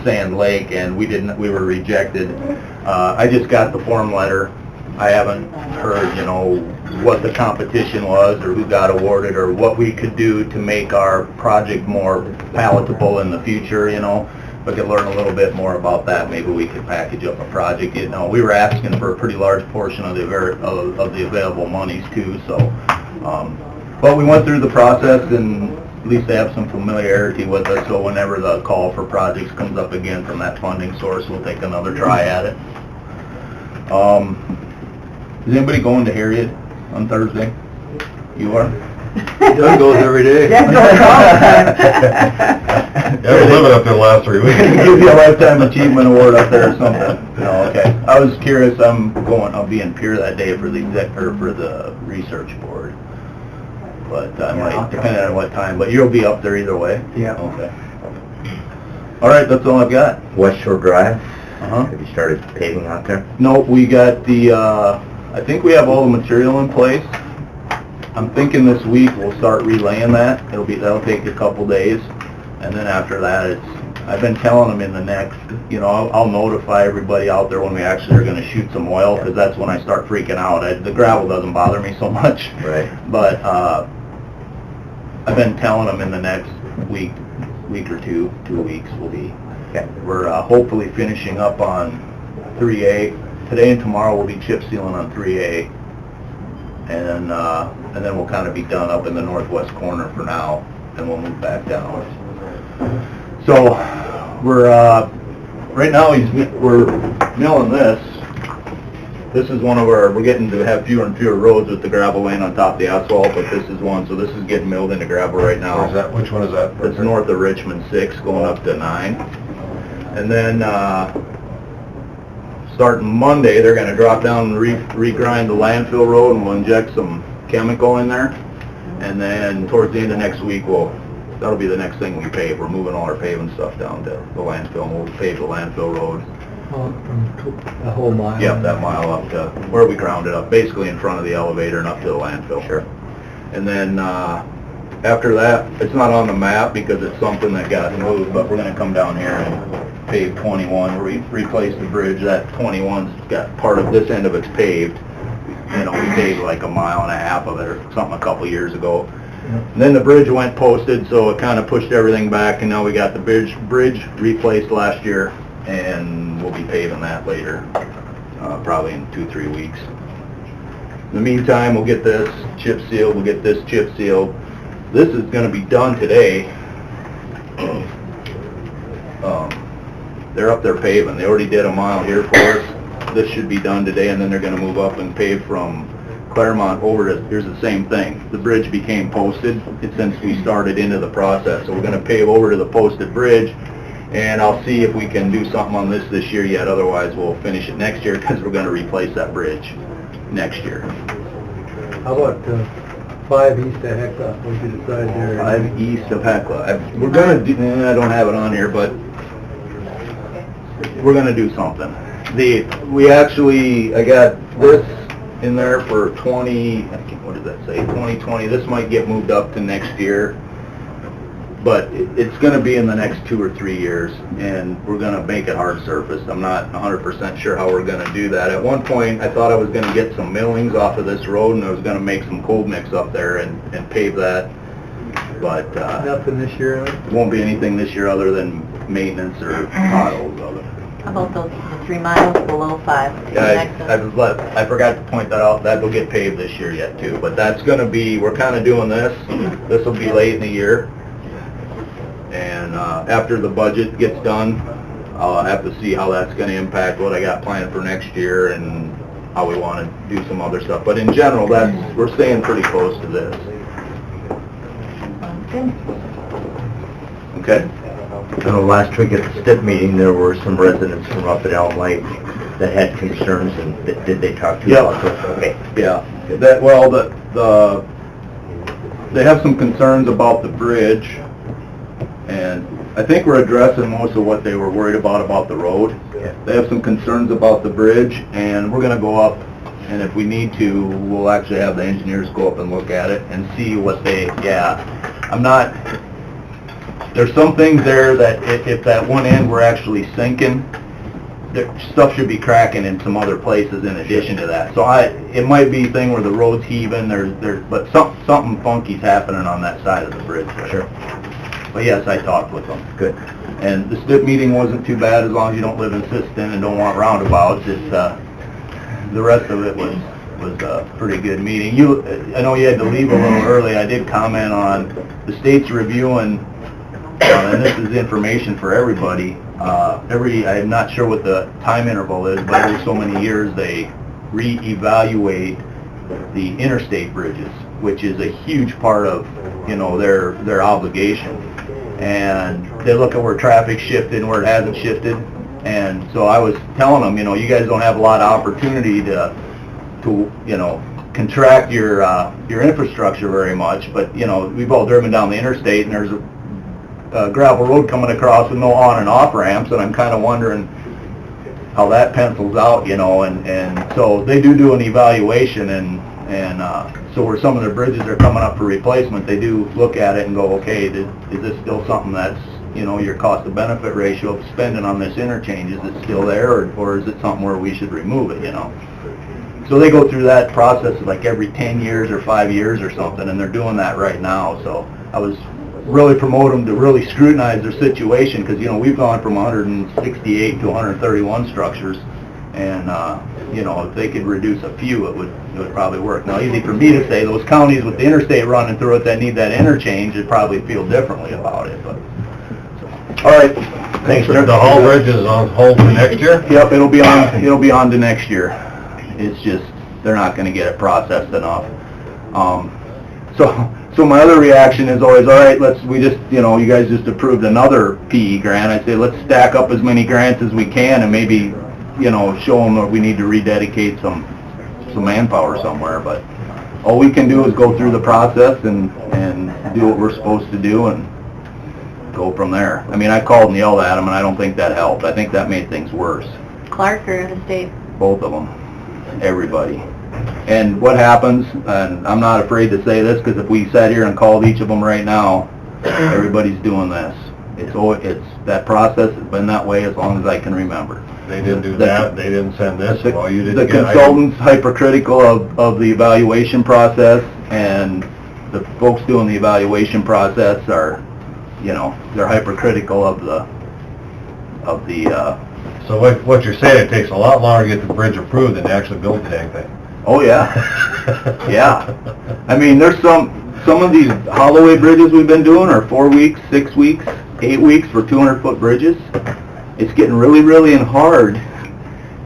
Sand Lake, and we were rejected. I just got the form letter. I haven't heard, what the competition was, or who got awarded, or what we could do to make our project more palatable in the future, If we could learn a little bit more about that, maybe we could package up a project. We were asking for a pretty large portion of the available monies too, so, but we went through the process, and at least they have some familiarity with us, so whenever the call for projects comes up again from that funding source, we'll take another try at it. Is anybody going to Harriet on Thursday? You are? Doug goes every day. Yeah, we're living up there the last 3 weeks. Give you a lifetime achievement award up there or something. No, okay. I was curious. I'll be in Pierre that day for the research board. But I might, depending on what time. But you'll be up there either way. Yeah. Okay. All right, that's all I've got. West Shore Drive, Uh-huh. have you started paving out there? No, we got I think we have all the material in place. I'm thinking this week we'll start relaying that. That'll take a couple days, and then after that, I've been telling them in the next, I'll notify everybody out there when we actually are going to shoot some oil, because that's when I start freaking out. The gravel doesn't bother me so much. Right. But I've been telling them in the next week or 2 weeks we'll be. We're hopefully finishing up on 3A. Today and tomorrow we'll be chip sealing on 3A. And then we'll kind of be done up in the northwest corner for now, and we'll move back down. So we're right now we're milling this. This is one of we're getting to have fewer and fewer roads with the gravel laying on top of the asphalt, but this is one, so this is getting milled into gravel right now. Where's that? Which one is that? It's north of Richmond 6, going up to 9. And then, starting Monday, they're gonna drop down and regrind the landfill road, and we'll inject some chemical in there. And then towards the end of next week, that'll be the next thing we pave. We're moving all our paving stuff down to the landfill, and we'll pave the landfill road. From a whole mile? Yep, that mile up to where we ground it up, basically in front of the elevator and up to the landfill. Sure. And then, after that, it's not on the map because it's something that got moved, but we're gonna come down here and pave 21, replace the bridge. That 21's got part of this end of it's paved. You know, we paved like 1.5 miles of it or something a couple years ago. And then the bridge went posted, so it kind of pushed everything back, and now we got the bridge replaced last year, and we'll be paving that later, probably in 2-3 weeks. In the meantime, we'll get this chip sealed, This is gonna be done today. They're up there paving. They already did 1 mile here for us. This should be done today, and then they're gonna move up and pave from Claremont over to, here's the same thing. The bridge became posted since we started into the process. So we're gonna pave over to the posted bridge, and I'll see if we can do something on this year yet. Otherwise, we'll finish it next year because we're gonna replace that bridge next year. How about 5 east of Hecla? What'd you decide there? 5 east of Hecla. We're gonna do, I don't have it on here, but we're gonna do something. I got this in there for 2020. This might get moved up to next year, but it's gonna be in the next 2 or 3 years, and we're gonna make it hard surface. I'm not 100% sure how we're gonna do that. At one point, I thought I was gonna get some millings off of this road, and I was gonna make some cold mix up there and pave that, but Nothing this year? it won't be anything this year other than maintenance or potholes of it. How about those 3 miles below 5? Yeah, I forgot to point that out. That'll get paved this year yet too, but that's gonna be, we're kinda doing this. This will be late in the year. And, after the budget gets done, I'll have to see how that's gonna impact what I got planned for next year and how we wanna do some other stuff. But in general, we're staying pretty close to this. Okay? I know last week at the STIP meeting, there were some residents from up at Elm Lake that had concerns, and did they talk to you about this? Okay. Yeah, they have some concerns about the bridge, and I think we're addressing most of what they were worried about the road. Yeah. They have some concerns about the bridge, and we're gonna go up, and if we need to, we'll actually have the engineers go up and look at it and see what there's some things there that if that one end were actually sinking, stuff should be cracking in some other places in addition to that. So it might be a thing where the road's heaving, but something funky's happening on that side of the bridge there. Sure. But yes, I talked with them. Good. And the STIP meeting wasn't too bad as long as you don't live in Siston and don't want roundabouts. The rest of it was a pretty good meeting. I know you had to leave a little early. I did comment on the state's reviewing, and this is information for everybody. I'm not sure what the time interval is, but every so many years they reevaluate the interstate bridges, which is a huge part of, their obligation. And they look at where traffic shifted and where it hasn't shifted. And so I was telling them, you guys don't have a lot of opportunity to contract your infrastructure very much, but, we've all driven down the interstate and there's a gravel road coming across with no on and off ramps, and I'm kind of wondering how that pencils out, and so they do an evaluation, and so where some of their bridges are coming up for replacement, they do look at it and go, okay, is this still something that's, your cost to benefit ratio of spending on this interchange, is it still there, or is it something where we should remove it, So they go through that process like every 10 years or 5 years or something, and they're doing that right now. So I was really promote them to really scrutinize their situation, because, we've gone from 168 to 131 structures, and, if they could reduce a few, it would probably work. Now, easy for me to say, those counties with the interstate running through it that need that interchange would probably feel differently about it, but, all right. Thanks, sir. The Hall Bridge is on hold for next year? Yep, it'll be on to next year. It's just, they're not gonna get it processed enough. So my other reaction is always, all right, you guys just approved another PE grant. I say, let's stack up as many grants as we can and maybe, show them that we need to rededicate some manpower somewhere, but all we can do is go through the process and do what we're supposed to do and go from there. I mean, I called and yelled at them, and I don't think that helped. I think that made things worse. Clark or Interstate? Both of them. Everybody. And what happens, and I'm not afraid to say this, because if we sat here and called each of them right now, everybody's doing this. That process has been that way as long as I can remember. They didn't do that, they didn't send this, well, you didn't The get... consultant's hypercritical of the evaluation process, and the folks doing the evaluation process are, they're hypercritical of the So what you're saying, it takes a lot longer to get the bridge approved than to actually build the dang thing. Oh, yeah. Yeah. I mean, there's some of these Holloway bridges we've been doing are 4 weeks, 6 weeks, 8 weeks for 200-foot bridges. It's getting really, really hard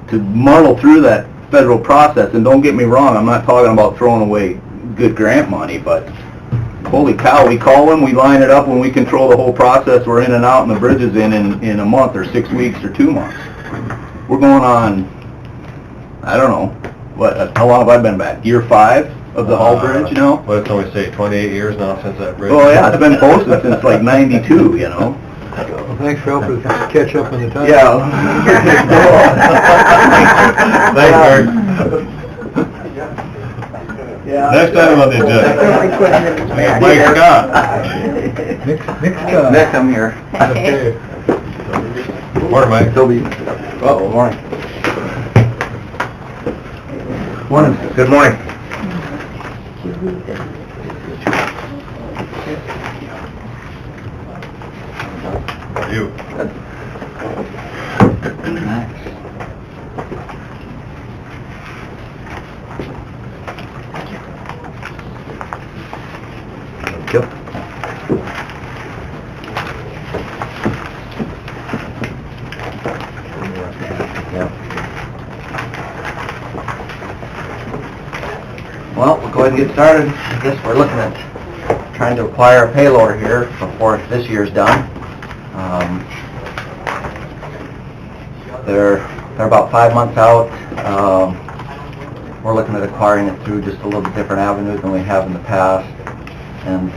to muddle through that federal process. And don't get me wrong, I'm not talking about throwing away good grant money, but holy cow, we call them, we line it up, when we control the whole process, we're in and out, and the bridge is in a month or 6 weeks or 2 months. We're going on, I don't know, how long have I been back? Year 5 of the Hall Bridge, What did somebody say, 28 years now since that bridge? Oh, yeah, it's been posted since like 92, Well, thanks for helping us catch up on the time. Yeah. Thanks, Eric. Yeah. Next item on the agenda. Mike Scott. Next, I'm here. Okay. Morning, Mike. Morning. Morning. Good morning. How are you? Yep. Well, we'll go ahead and get started. I guess we're looking at trying to acquire a payloader here before this year's done. They're about 5 months out. We're looking at acquiring it through just a little bit different avenues than we have in the past. And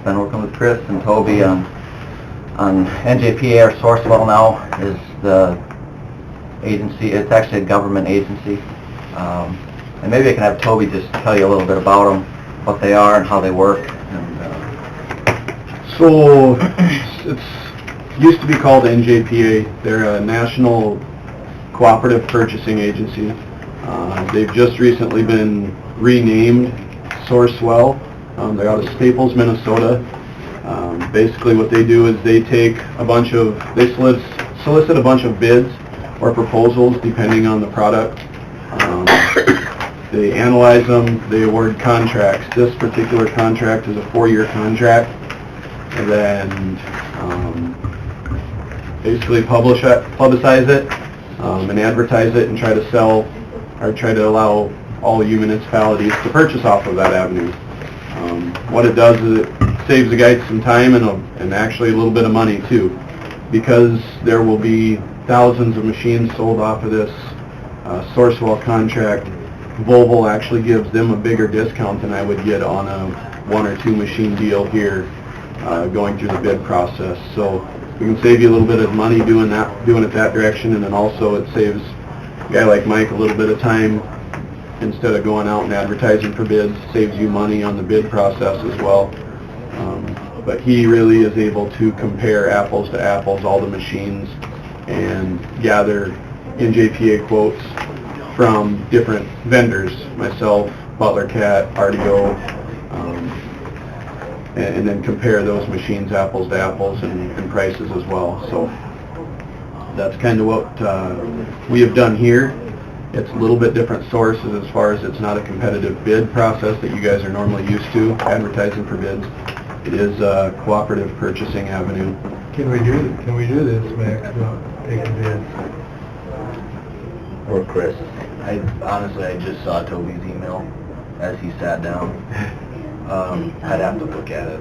been working with Chris and Toby on NJPA, or Sourcewell now is the agency. It's actually a government agency. And maybe I can have Toby just tell you a little bit about them, what they are and how they work. So, it's used to be called NJPA. They're a National Cooperative Purchasing Agency. They've just recently been renamed Sourcewell. They're out of Staples, Minnesota. Basically what they do is they take they solicit a bunch of bids or proposals depending on the product. They analyze them, they award contracts. This particular contract is a 4-year contract. And then basically publicize it and advertise it and try to allow all EU municipalities to purchase off of that avenue. What it does is it saves the guys some time and actually a little bit of money too, because there will be thousands of machines sold off of this Sourcewell contract. Volvo actually gives them a bigger discount than I would get on a 1 or 2 machine deal here going through the bid process. So we can save you a little bit of money doing it that direction, and then also it saves a guy like Mike a little bit of time. Instead of going out and advertising for bids, saves you money on the bid process as well. But he really is able to compare apples to apples, all the machines, and gather NJPA quotes from different vendors, myself, Butler Cat, Artio, and then compare those machines apples to apples and prices as well. So that's kind of what we have done here. It's a little bit different sources as far as it's not a competitive bid process that you guys are normally used to, advertising for bids. It is a cooperative purchasing avenue. Can we do this, Max, without taking bids? Or Chris? Honestly, I just saw Toby's email as he sat down. I'd have to look at it.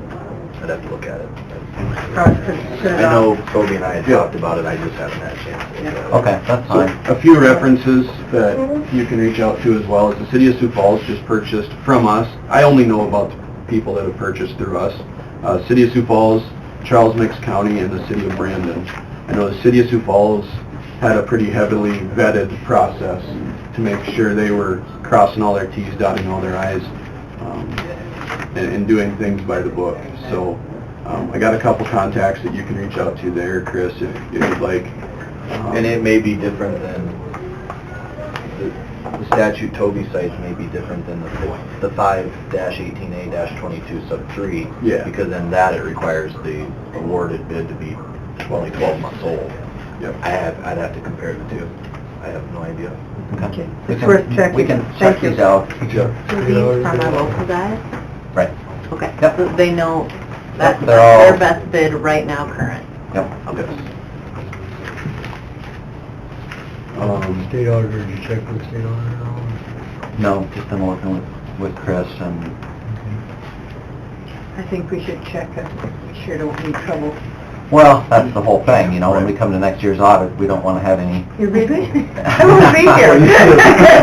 I know Toby and I had talked about it, I just haven't had a chance to look at it. Okay, that's fine. A few references that you can reach out to as well as the City of Sioux Falls just purchased from us. I only know about the people that have purchased through us. City of Sioux Falls, Charles Mix County, and the City of Brandon. I know the City of Sioux Falls had a pretty heavily vetted process to make sure they were crossing all their T's, dotting all their I's, and doing things by the book. So I got a couple contacts that you can reach out to there, Chris, if you'd like. And it may be different than, the statute Toby cites may be different than the 5-18A-22 sub 3. Yeah. Because in that it requires the awarded bid to be only 12 months old. Yep. I'd have to compare the two. I have no idea. Okay. It's worth checking. We can Thank check you. these out. So these from our local guys? Right. Okay. Yep. So they know that's They're all- their best bid right now current. Yep. State auditor, did you check with the state auditor now? No, just been working with Chris and I think we should check it. We sure don't need trouble. well, that's the whole thing, you know, when we come to next year's audit, we don't want to have any... You busy? I won't be here.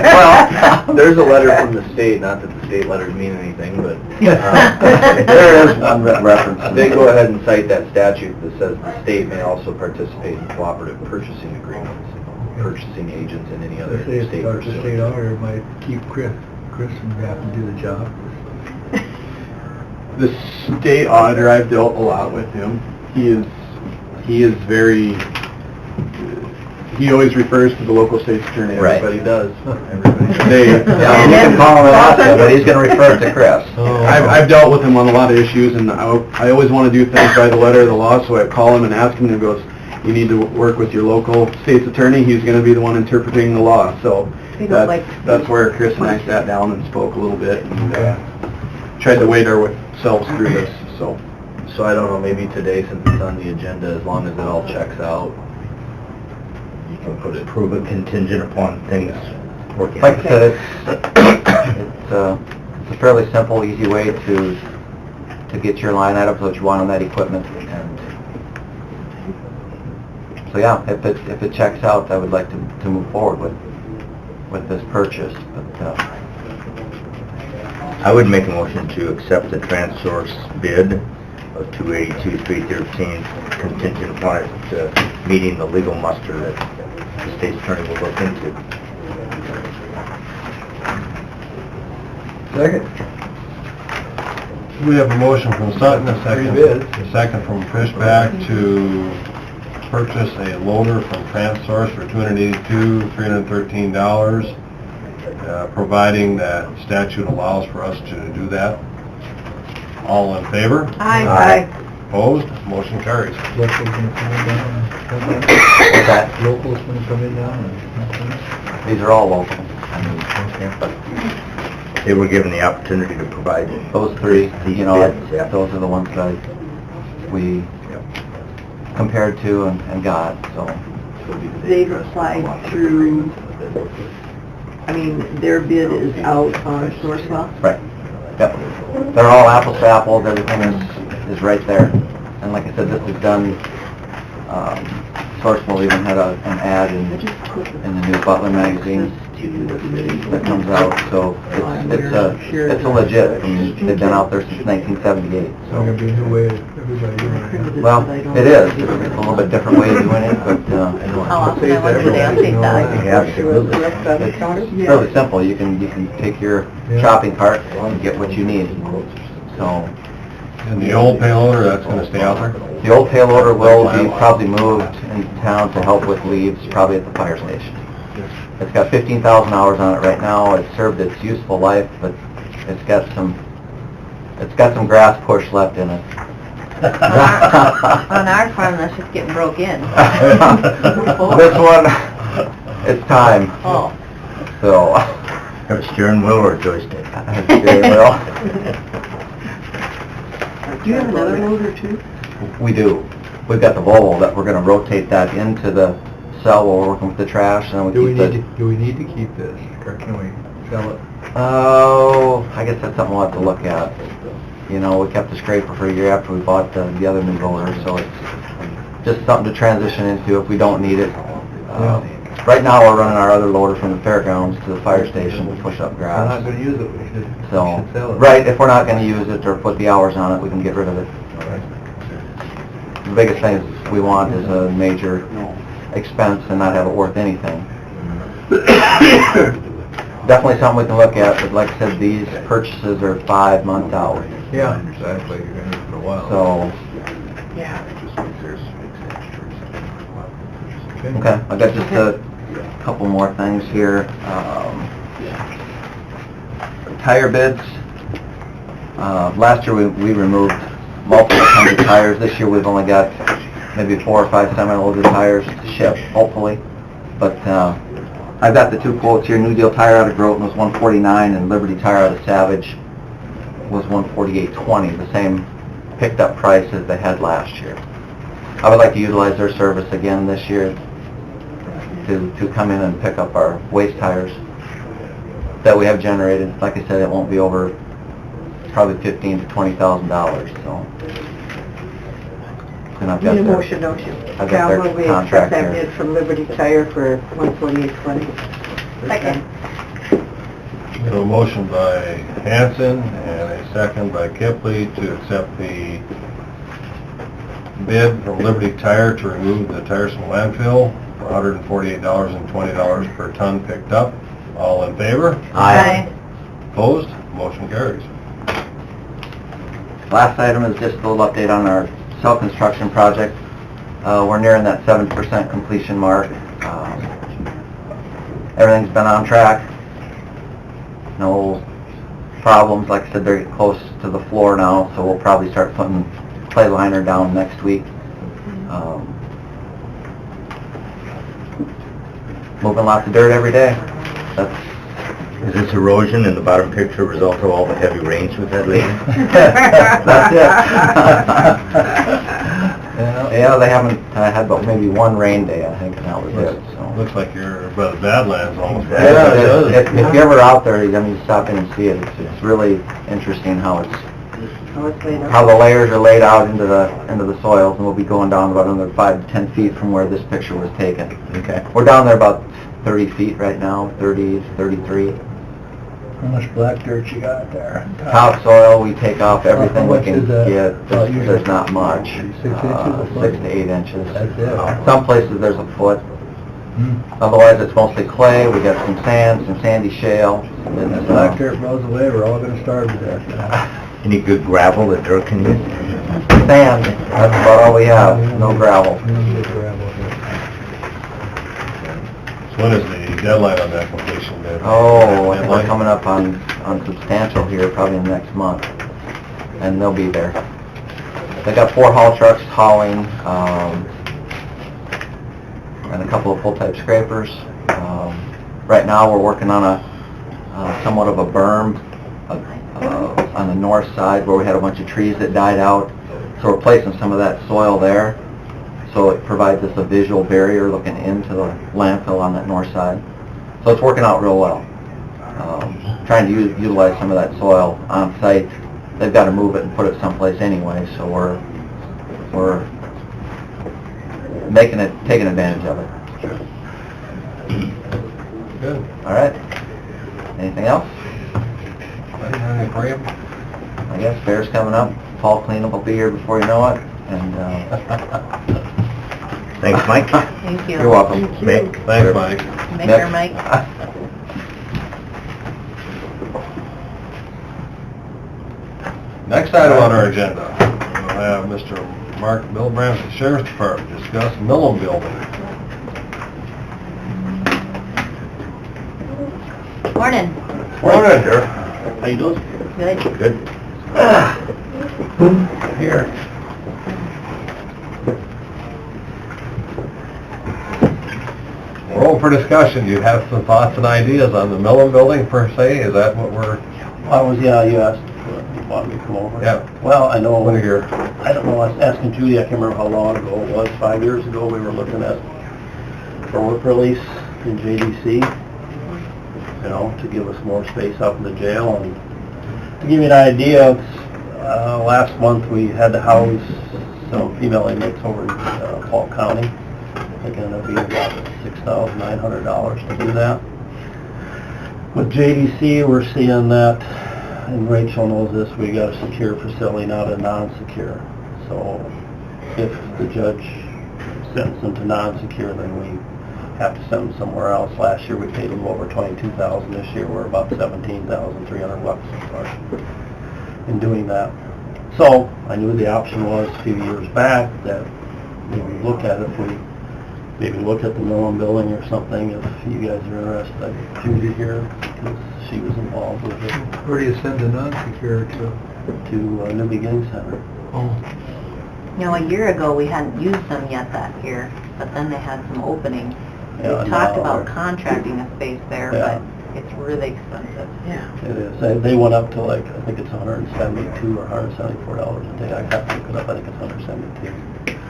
Well, There's a letter from the state, not that the state letters mean anything, but there is one reference. they go ahead and cite that statute that says the state may also participate in cooperative purchasing agreements, purchasing agents and any other Say state the state pursuing. auditor might keep Chris from having to do the job. The state auditor, I've dealt a lot with him. He is very, he always refers to the local state's attorney. Right. Everybody does. They, Yeah, you can call him and ask him, but he's going to refer to Chris. I've dealt with him on a lot of issues, and I always want to do things by the letter of the law, so I call him and ask him, and he goes, you need to work with your local state's attorney, he's going to be the one interpreting the law. So They don't like- that's where Chris and I sat down and spoke a little bit, and tried to wade ourselves through this, so. So I don't know, maybe today, since it's on the agenda, as long as it all checks out, you can put it. Prove it contingent upon things working. Like I said, it's a fairly simple, easy way to get your line items, what you want on that equipment, and so yeah, if it checks out, I would like to move forward with this purchase, but I would make a motion to accept the TransSource bid of $282,313 contingent upon it meeting the legal muster that the state's attorney will look into. Second. We have a motion from Sutton, a Three bids. second from Fishback to purchase a loader from TransSource for $282,313, providing that statute allows for us to do that. All in favor? Aye. Opposed? Motion carries. Local's gonna come in down. what's that? Local's gonna come in down. These are all local. They were given the opportunity to provide Those three, you know, bids, yeah. those are the ones that we compared to and got, so. They've applied through, I mean, their bid is out on Sourcewell. Right. Yep. They're all apples to apples, everything is right there. And like I said, this is done, Sourcewell even had an ad in the new Butler magazine that comes out, so it's a legit, I mean, they've been out there since 1978, So so. it'll be a new way of everybody doing it. Well, it is, it's a little bit different way of doing it, but, How often I wonder do they update that? it's fairly simple, you can take your shopping cart and get what you need, so. And the old payloader, that's gonna stay out there? The old payloader will be probably moved into town to help with leaves, probably at the fire station. It's got 15,000 hours on it right now, it's served its useful life, but it's got some It's got some grass push left in it. On our farm, that's just getting broke in. This one, it's time, Oh. so. Have a steering wheel or a joystick? Steering wheel. Do you have another loader too? We do. We've got the Volvo that we're gonna rotate that into the cell while we're working with the trash, and then we keep the... Do we need to keep this, or can we sell it? Oh, I guess that's something we'll have to look at. You know, we kept the scraper for a year after we bought the other new loader, so it's just something to transition into if we don't need it. Right now, we're running our other loader from the fairgrounds to the fire station to push up We're not grass. gonna use it, we should So, sell it. right, if we're not gonna use it or put the hours on it, we can get rid of it. The biggest thing we want is a major expense and not have it worth anything. Definitely something we can look at, but like I said, these purchases are 5 months out. Yeah, exactly, you're gonna use it for a while. So, okay, I've got just a couple more things here. Tire bids. Last year we removed multiple tons of tires. This year we've only got maybe 4 or 5 semi-loaded tires to ship, hopefully. But I've got the 2 quotes here. New Deal Tire out of Groton was $149 and Liberty Tire out of Savage was $148.20, the same picked up price as they had last year. I would like to utilize their service again this year to come in and pick up our waste tires that we have generated. Like I said, it won't be over probably $15,000 to $20,000, so. And I've got Need a their- motion, don't you? I've got their Cal, will we accept contract that here. bid from Liberty Tire for $148.20? Second. So a motion by Hanson and a second by Kipley to accept the bid from Liberty Tire to remove the tires from landfill for $148.20 per ton picked up. All in favor? Aye. Opposed? Motion carries. Last item is just a little update on our cell construction project. We're nearing that 70% completion mark. Everything's been on track. No problems. Like I said, they're getting close to the floor now, so we'll probably start putting clay liner down next week. Moving lots of dirt every day. That's Is this erosion in the bottom picture a result of all the heavy rains we've had lately? That's it. Yeah, they haven't had but maybe one rain day, I think, and that was it, so. Looks like you're by the Badlands almost. Yeah, if you're ever out there, I mean, stop in and see it. It's really interesting how it's, how the layers are laid out into the soils, and we'll be going down about another 5 to 10 feet from where this picture was taken. Okay. We're down there about 30 feet right now, 30 to 33. How much black dirt you got there? Topsoil, we take off everything we much can is that? get. About usually There's not much. 6 inches a foot? 6 to 8 inches. That's it. Some places there's a foot. Otherwise, it's mostly clay. We got some sand, some sandy shale. When that black dirt blows away, we're all gonna starve to death. Any good gravel that dirt can use? Sand, that's about all we have, no gravel. So when is the deadline on that completion bid? Oh, I think we're coming up on substantial here, probably in the next month, and they'll be there. They got 4 haul trucks hauling, and a couple of full-type scrapers. Right now, we're working on a somewhat of a berm on the north side where we had a bunch of trees that died out, so we're placing some of that soil there, so it provides us a visual barrier looking into the landfill on that north side. So it's working out real well. Trying to utilize some of that soil on site. They've got to move it and put it someplace anyway, so we're taking advantage of it. Good. All right. Anything else? Anything for you? I guess fair's coming up. Fall cleanup will be here before you know it. And Thanks, Mike. Thank you. you're welcome. Mick. Thanks, Mike. Commissioner Mike. Next item on our agenda, we'll have Mr. Mark Milbrandt, the Sheriff's Department, discuss Millum Building. Morning. Morning, sir. How you doing? Good. Good. Here. Roll for discussion. You have some thoughts and ideas on the Millen Building per se? Is that what we're... you asked, you wanted me to come over? Yeah. Well, I know, Want to hear? I don't know, I was asking Judy, I can't remember how long ago it was, 5 years ago, we were looking at for work release in JDC, you know, to give us more space up in the jail. And to give you an idea, last month we had to house some female inmates over in Polk County. It's going to be about $6,900 to do that. With JDC, we're seeing that, and Rachel knows this, we got a secure facility, not a non-secure. So if the judge sentenced them to non-secure, then we have to send them somewhere else. Last year we paid a little over $22,000. This year we're about $17,300 in doing that. So I knew the option was a few years back that maybe look at it, if we maybe look at the Millen Building or something, if you guys are interested. Judy here, because she was involved with it. Where do you send the non-secure to? To New Beginning Center. Oh. You know, a year ago, we hadn't used them yet that year, but then they had some openings. Yeah, We talked now about they're- contracting a space there, Yeah. but it's really expensive. Yeah. It is. They went up to like, I think it's $172 or $174 a day. I have to look it up, I think it's $172.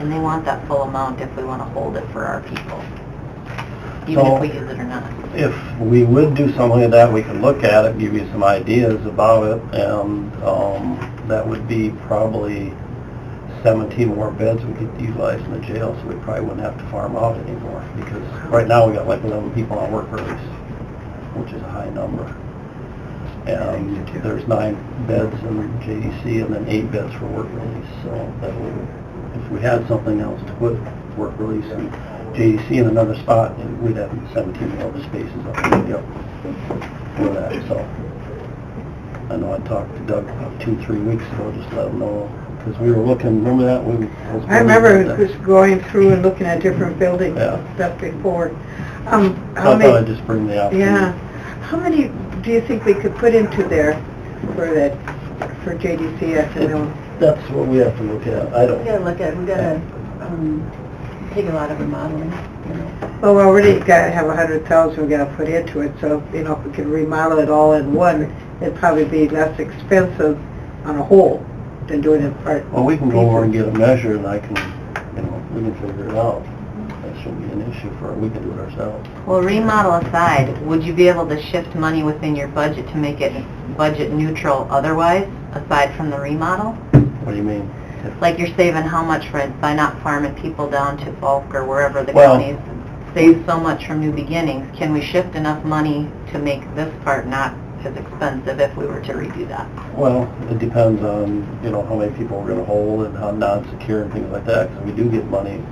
And they want that full amount if we want to hold it for our people, even So- if we use it or not. If we would do something like that, we could look at it, give you some ideas about it, and that would be probably 17 more beds we could utilize in the jail, so we probably wouldn't have to farm out anymore, because right now we got like 11 people on work release, which is a high number. And there's 9 beds in JDC and then 8 beds for work release, so that would, if we had something else to put work release in JDC in another spot, then we'd have 17 more spaces up there, for that, so. I know I talked to Doug about 2-3 weeks ago, just to let him know, because we were looking, remember that? I remember just going through and looking at different buildings Yeah. and stuff before. I How thought many, I'd just bring the opportunity. yeah, how many do you think we could put into there for that, for JDCS, you know? That's what we have to look at. I don't, We gotta look at, we gotta, take a lot of remodeling, you know. Well, we already gotta have 100,000 we gotta put into it, so, you know, if we could remodel it all in one, it'd probably be less expensive on a whole than doing it part. well, we can go over and get a measure, and I can, you know, we can figure it out. That shouldn't be an issue we can do it ourselves. Well, remodel aside, would you be able to shift money within your budget to make it budget neutral otherwise, aside from the remodel? What do you mean? Like you're saving how much by not farming people down to Falk or wherever the Well, counties save so much from New Beginnings? Can we shift enough money to make this part not as expensive if we were to redo that? Well, it depends on, you know, how many people we're gonna hold and how non-secure and things like that, because we do get money,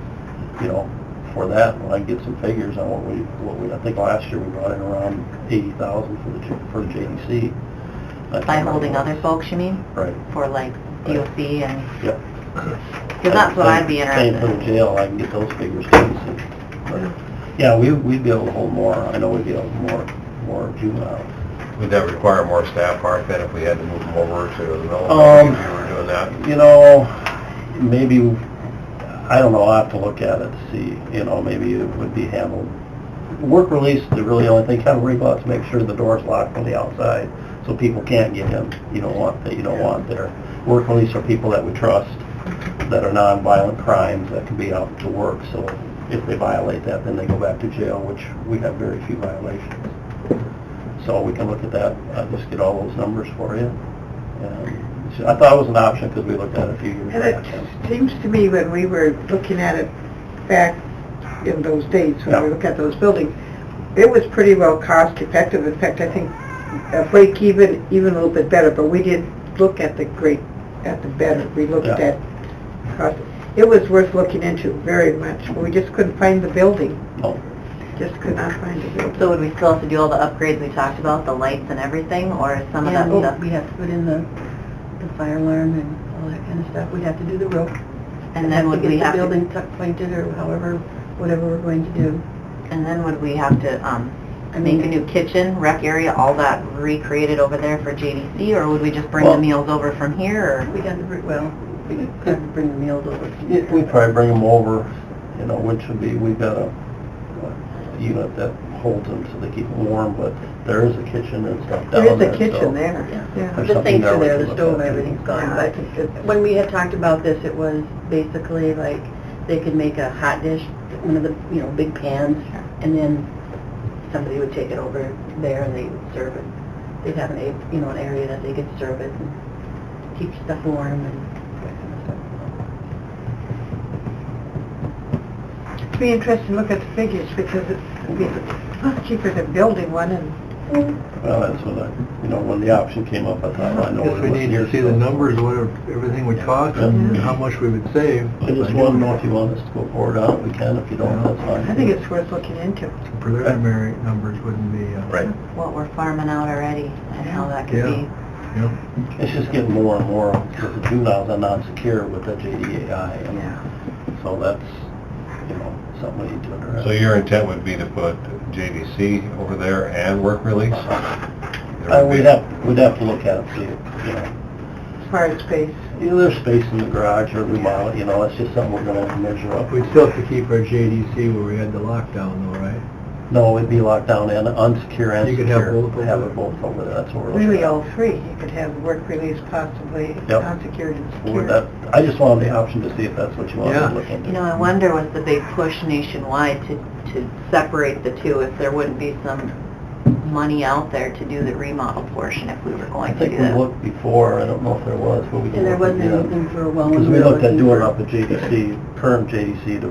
you know, for that. When I get some figures on what we, I think last year we brought in around 80,000 for the JDC. By holding other folks, you mean? Right. For like DOC and... Yep. Because that's what I'd be interested Same for the in. jail, I can get those figures too, see. But, yeah, we'd be able to hold more, I know we'd be able to more juveniles. Would that require more staff, Mark, then, if we had to move them over to the Millen Um, Building, if you were doing that? You know, maybe, I don't know, I'll have to look at it to see, you know, maybe it would be handled. Work release, the really only thing, kind of worry about is to make sure the door's locked from the outside, so people can't get in. You don't want there. Work release are people that we trust, that are non-violent crimes, that can be out to work, so if they violate that, then they go back to jail, which we have very few violations. So we can look at that, just get all those numbers for you. And I thought it was an option because we looked at it a few years And back. it seems to me when we were looking at it back in those days, when we Yeah. looked at those buildings, it was pretty well cost effective. In fact, I think a break even a little bit better, but we didn't look at the better. We looked Yeah. at cost. It was worth looking into very much, but we just couldn't find the building. No. Just could not find the building. So would we still have to do all the upgrades we talked about, the lights and everything, or is some of that stuff? We have to put in the fire alarm and all that kind of stuff. We'd have to do the roof. And then would we have get the to, building tuck pointed or however, whatever we're going to do. and then would we have to, make a new kitchen, rec area, all that recreated over there for JDC, or would we just bring the meals over from here, or? We got to, we have to bring the meals over. We probably bring them over, you know, which would be, we've got a unit that holds them so they keep them warm, but there is a kitchen and stuff down there. There is a kitchen so there, yeah. there's The something sinks are we there, can the look stove, at. everything's gone, but when we had talked about this, it was basically like, they could make a hot dish, one of the, you know, big pans, and then somebody would take it over there and they would serve it. They'd have an area that they could serve it and keep stuff warm and that kind of stuff. It'd be interesting to look at the figures, because it'd be much cheaper than building one, and Well, that's what when the option came up, I thought, I know. Guess we need to see the numbers, what everything would cost and how much we would save. I just want to know if you want us to go forward on it, we can, if you don't, that's fine. I think it's worth looking into. Preliminary numbers wouldn't be, Right. What we're farming out already, and how that could Yeah. be. It's just getting more and more, because the juveniles are non-secure with the JDAI, and so that's, something we need to address. So your intent would be to put JDC over there and work release? We'd have to look at it, see, As far as space. there's space in the garage or remodel, it's just something we're gonna have to measure up. We'd still have to keep our JDC where we had the lockdown though, right? No, it'd be locked down and unsecure and You could secure. have both over Have there. it both over there, that's what we're looking Really at. all three. You could have work release possibly, Yep. unsecured and Would secured. that- I just wanted the option to see if that's what you wanted Yeah. to look into. I wonder with the big push nationwide to separate the two, if there wouldn't be some money out there to do the remodel portion if we were I going to think do we that. looked before, I don't know if there was, but we can And there look wasn't again. anything for a while. Because when we were looked at looking doing for- up at JDC, current JDC, to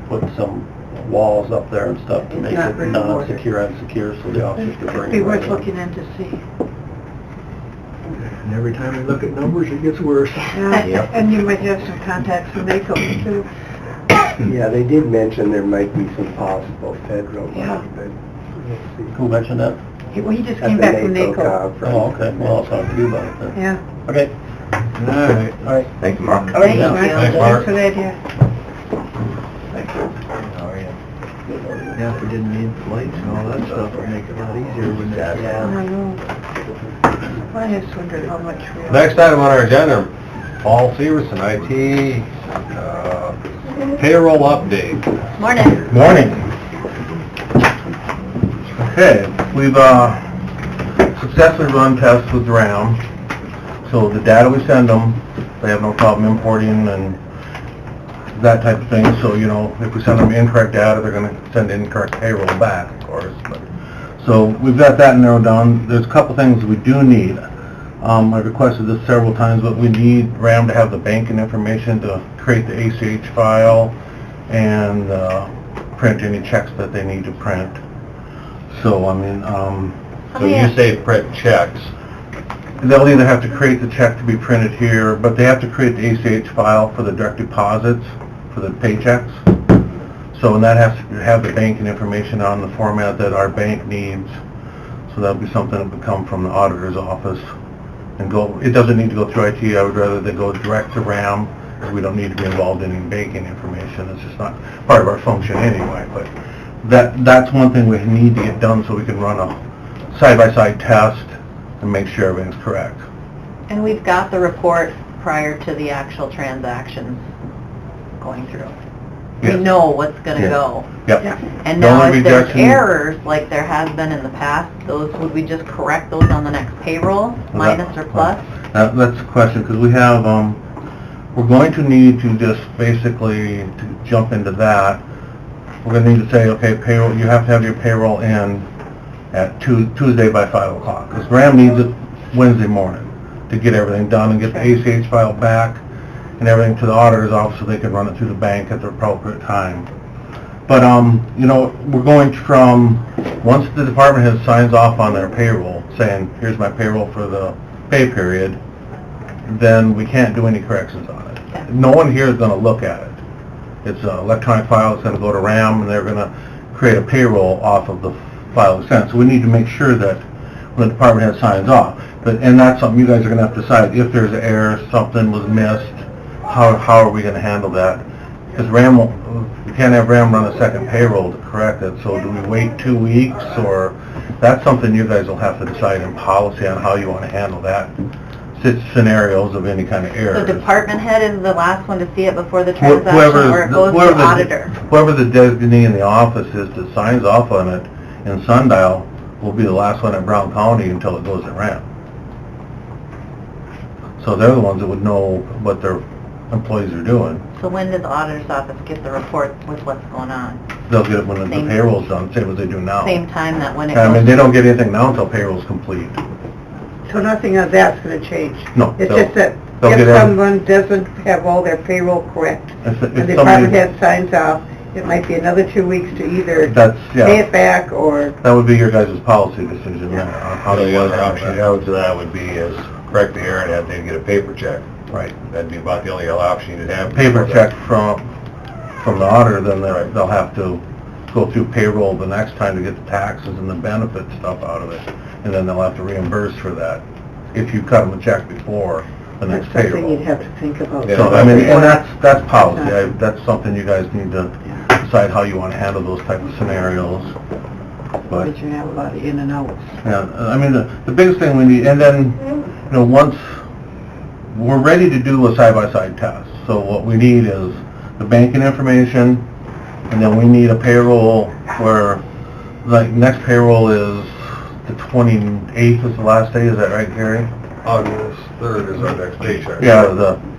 put some walls up there and stuff to It's make not it brick and mortar. non-secure and secure, so the officers could bring It'd be it right worth in. looking into, see. And every time we look at numbers, it gets worse. Yeah, and you might have some contacts in NACO too. Yeah, they did mention there might be some possible federal money, Yeah. but we'll see. Who mentioned that? He just At came the back from NACO. conference. Oh, okay, well, I'll talk to you about it then. Yeah. Okay, All right. all right. Thank you, Mark. All right, Thank Mark. you. Thanks, Mark. Thanks for that, yeah. How are you? Yeah, if we didn't need lights and all that stuff, it'd make it a lot easier, wouldn't it? I know. I just wondered how much we... Next item on our agenda, Paul Severson, IT, payroll update. Morning. Morning. Okay, we've successfully run tests with RAM, so the data we send them, they have no problem importing and that type of thing, so, if we send them incorrect data, they're gonna send incorrect payroll back, of course, but, so we've got that narrowed down. There's a couple things we do need. I've requested this several times, but we need RAM to have the banking information to create the ACH file and print any checks that they need to print. So, So you say print checks. they'll either have to create the check to be printed here, but they have to create the ACH file for the direct deposits, for the paychecks. So, and that has to have the banking information on the format that our bank needs. So that'll be something that would come from the auditor's office and it doesn't need to go through IT. I would rather they go direct to RAM, because we don't need to be involved in any banking information. It's just not part of our function anyway, but that's one thing we need to get done so we can run a side-by-side test and make sure everything's correct. And we've got the report prior to the actual transactions going through. We Yes. know what's gonna Yeah. go. Yep. And The now only if there's rejection- errors, like there has been in the past, would we just correct those on the next payroll, minus or plus? That's the question, because we have, we're going to need to just basically, to jump into that, we're going to need to say, okay, payroll, you have to have your payroll in at Tuesday by 5 o'clock, because RAM needs it Wednesday morning to get everything done and get the ACH file back and everything to the auditor's office so they can run it through the bank at the appropriate time. But, we're going from, once the department head signs off on their payroll, saying, here's my payroll for the pay period, then we can't do any corrections on it. No one here is going to look at it. It's an electronic file, it's going to go to RAM, and they're going to create a payroll off of the file we sent. So we need to make sure that when the department head signs off, and that's something you guys are going to have to decide, if there's an error, something was missed, how are we going to handle that? Because RAM, we can't have RAM run a second payroll to correct it, so do we wait 2 weeks, or, that's something you guys will have to decide in policy on how you want to handle that, scenarios of any kind of So errors. department head is the last one to see it before the Whoever- transaction, or it goes whoever to the- auditor? Whoever the designee in the office is that signs off on it in Sundial will be the last one at Brown County until it goes to RAM. So they're the ones that would know what their employees are doing. So when did the auditor's office get the report with what's going on? They'll get it when the Same- payroll's done, same as they do now. Same time that when it I mean, goes... they don't get anything now until payroll's complete. So nothing of that's gonna change? No, It's they'll- just that they'll if get every- someone doesn't have all their payroll correct, If and the somebody- department head signs off, it might be another 2 weeks to either That's, pay yeah, it back or... that would be your guys' policy decision there, on how The to other handle option that. out to that would be is correct the error and have them get a paper check. Right. That'd be about the only other option you'd have. Paper check from the auditor, then they'll have to go through payroll the next time to get the taxes and the benefit stuff out of it, and then they'll have to reimburse for that, if you cut them a check before the next That's something payroll. you'd have to think about. Yeah. So, I mean, and that's policy, that's something you guys need to decide how you want to handle those type of scenarios. But, But you have a lot of in and outs. yeah, I mean, the biggest thing we need, and then, you know, once we're ready to do a side-by-side test, so what we need is the banking information, and then we need a payroll where, like, next payroll is the 28th is the last day, is that right, Gary? August 3rd is our next paycheck. Yeah,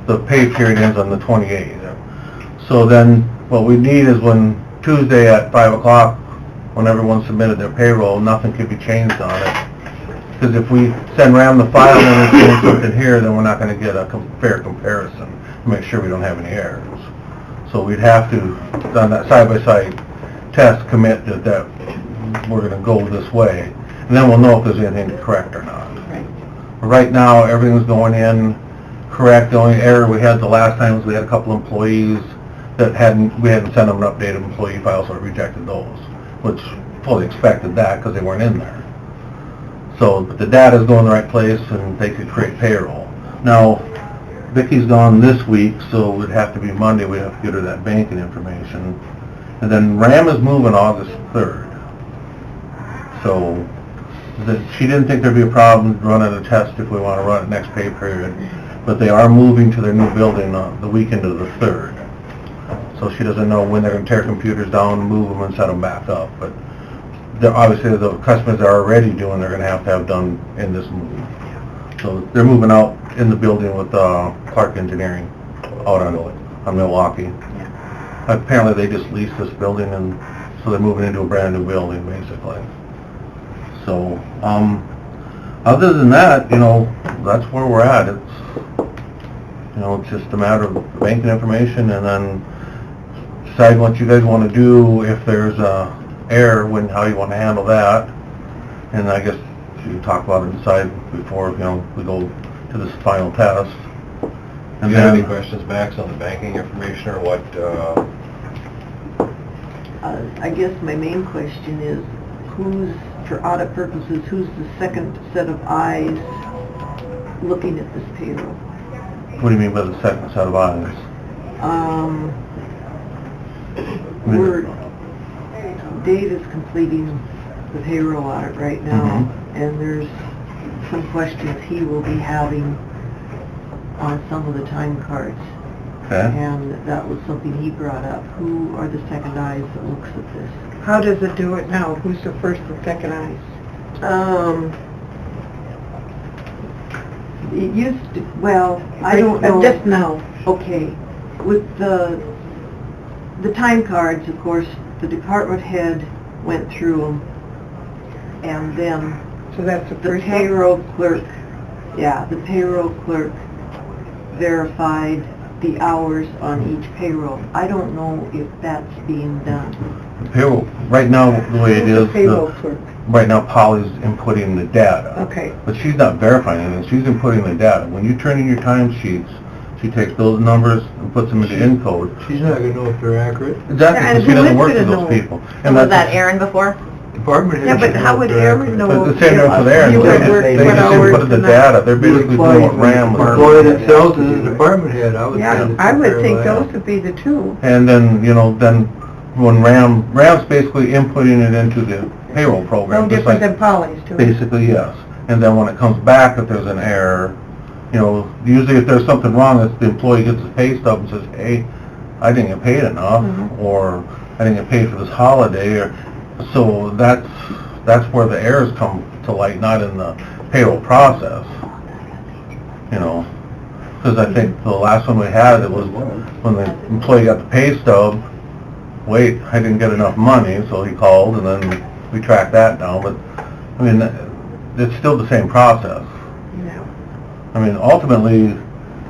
the pay period ends on the 28th. So then, what we need is when Tuesday at 5 o'clock, when everyone submitted their payroll, nothing can be changed on it. Because if we send RAM the file and it's doing something here, then we're not gonna get a fair comparison, to make sure we don't have any errors. So we'd have to, on that side-by-side test, commit that we're gonna go this way, and then we'll know if there's anything to correct or not. Right. Right now, everything's going in correct. The only error we had the last time was we had a couple employees that we hadn't sent them an updated employee file, so it rejected those, which fully expected that because they weren't in there. So, but the data's going the right place and they could create payroll. Now, Vicky's gone this week, so it would have to be Monday, we'd have to get her that banking information. And then RAM is moving August 3rd. So, she didn't think there'd be a problem running a test if we want to run it next pay period, but they are moving to their new building the weekend of the 3rd. So she doesn't know when they're going to tear computers down, move them, and set them back up. But obviously, the customers are already doing, they're going to have done in this move. So they're moving out in the building with Clark Engineering out on Milwaukee. Apparently, they just leased this building, and so they're moving into a brand new building, basically. So, other than that, you know, that's where we're at. It's just a matter of banking information and then decide what you guys want to do if there's a error, how you want to handle that. And I guess you can talk about it and decide before, we go to this final test. Do you have any questions, Max, on the banking information or what, I guess my main question is, for audit purposes, who's the second set of eyes looking at this payroll? What do you mean by the second set of eyes? Dave is completing the payroll audit right now, and there's some questions he will be having on some of the time cards. Okay. And that was something he brought up. Who are the second eyes that looks at this? How does it do it now? Who's the first and second eyes? It used to, well, I don't know. Just now. Okay, with the time cards, of course, the department head went through them, and then So that's the the first one? payroll clerk, the payroll clerk verified the hours on each payroll. I don't know if that's being done. The payroll, right now, the way it Who's the is, payroll clerk? right now Polly's inputting the data. Okay. But she's not verifying anything, she's inputting the data. When you turn in your time sheets, she takes those numbers and puts them into Encode. She's not gonna know if they're accurate. Exactly, And because she who doesn't is work gonna with those know? people. And was that Aaron before? Department head Yeah, but should how know would if they're Aaron accurate. know? The same goes for Aaron, You they would work just what hours inputted the tonight? data, they're basically doing what RAM The employee learned. themselves is the department head, I would say. Yeah, that's I a would fair think amount. those would be the two. And then, then when Ram's basically inputting it into the payroll program. No just different like- than Polly's, too. Basically, yes. And then when it comes back, if there's an error, you know, usually if there's something wrong, if the employee gets his pay stub and says, hey, I didn't get paid enough, or I didn't get paid for this holiday, or, so that's where the errors come to light, not in the payroll process, you know. Because I think the last one we had, it was when the employee got the pay stub, wait, I didn't get enough money, so he called, and then we tracked that down, but, I mean, it's still the same process. Yeah. I mean, ultimately,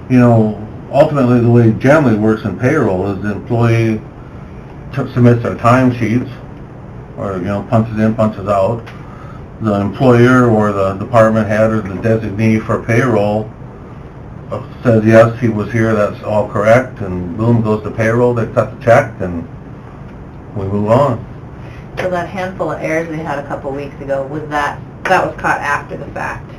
you know, the way it generally works in payroll is the employee submits their time sheets, or, you know, punches in, punches out. The employer or the department head or the designee for payroll says, yes, he was here, that's all correct, and boom, goes to payroll, they cut the check, and we move on. So that handful of errors we had a couple weeks ago, was that was caught after the fact?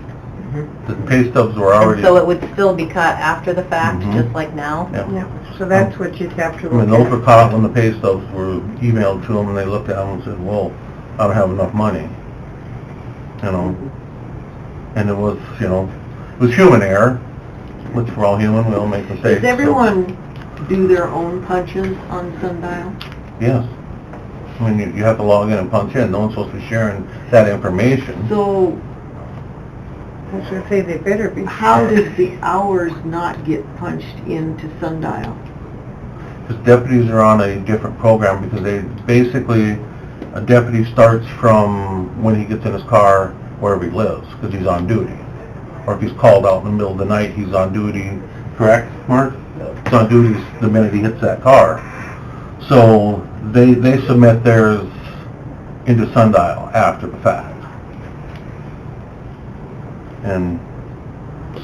The pay stubs were And already... so it would still be cut after the fact, Mhm. just like now? Yeah. Yeah, so that's what you'd have to I mean, look those at. were caught when the pay stubs were emailed to them, and they looked at them and said, well, I don't have enough money, you know. And it was, you know, it was human error, which we're all human, we all make mistakes. Does everyone do their own punches on Sundial? Yes. I mean, you have to log in and punch in, no one's supposed to be sharing that information. So I was gonna say they better be. how does the hours not get punched into Sundial? Because deputies are on a different program, because they, basically, a deputy starts from when he gets in his car, wherever he lives, because he's on duty. Or if he's called out in the middle of the night, he's on duty, correct, Mark? He's on duty the minute he hits that car. So they submit theirs into Sundial after the fact. And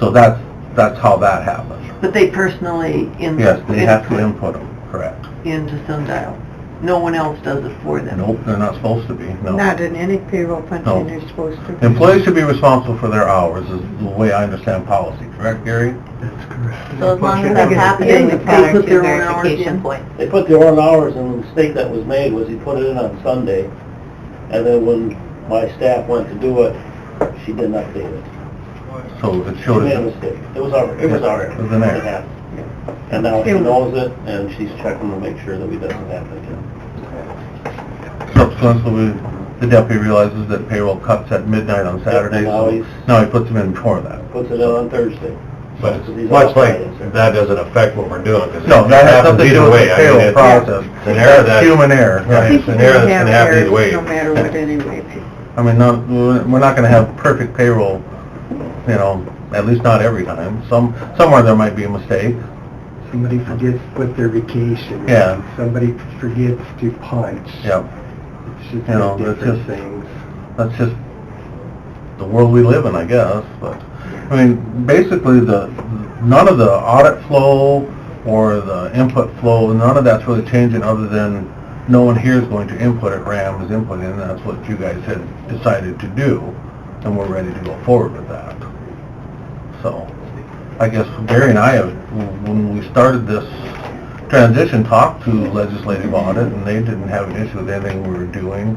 so that's how that happens. But they personally Yes, they have to input them, correct. into Sundial. No one else does it for them. Nope, they're not supposed to be, no. Not in any payroll punching No. they're supposed to. Employees should be responsible for their hours, is the way I understand policy, correct, Gary? That's correct. So as long as They that's get- happening, they we've had our put two their own hours verification in. points. They put their own hours, and the mistake that was made was he put it in on Sunday, and then when my staff went to do it, she didn't update it. So it She showed made a it, mistake. It was our error. It was an error. It happened. And now she knows it, and she's checking to make sure that we doesn't happen again. subsequently, the deputy realizes that payroll cuts at midnight on Saturday, Now so he's- now he puts them in before that. Puts it in on Thursday. But Because he's much off like, Fridays, sir. that doesn't affect what we're doing, because No, it that has happens nothing to do either with way. the I mean, payroll it's process. an error that... Human error, Right, it's an error that's gonna happen either way. No matter what anyway. I mean, we're not gonna have perfect payroll, you know, at least not every time. Somewhere there might be a mistake. Somebody forgets to put their vacation. Yeah. Somebody forgets to punch. Yep. It's just You know, different that's just- things. That's just the world we live in, I guess, but, I mean, basically, none of the audit flow or the input flow, none of that's really changing other than no one here is going to input it, RAM is inputting, and that's what you guys had decided to do, and we're ready to go forward with that. So, I guess Gary and I have, when we started this transition, talked to legislative audit, and they didn't have an issue with anything we were doing.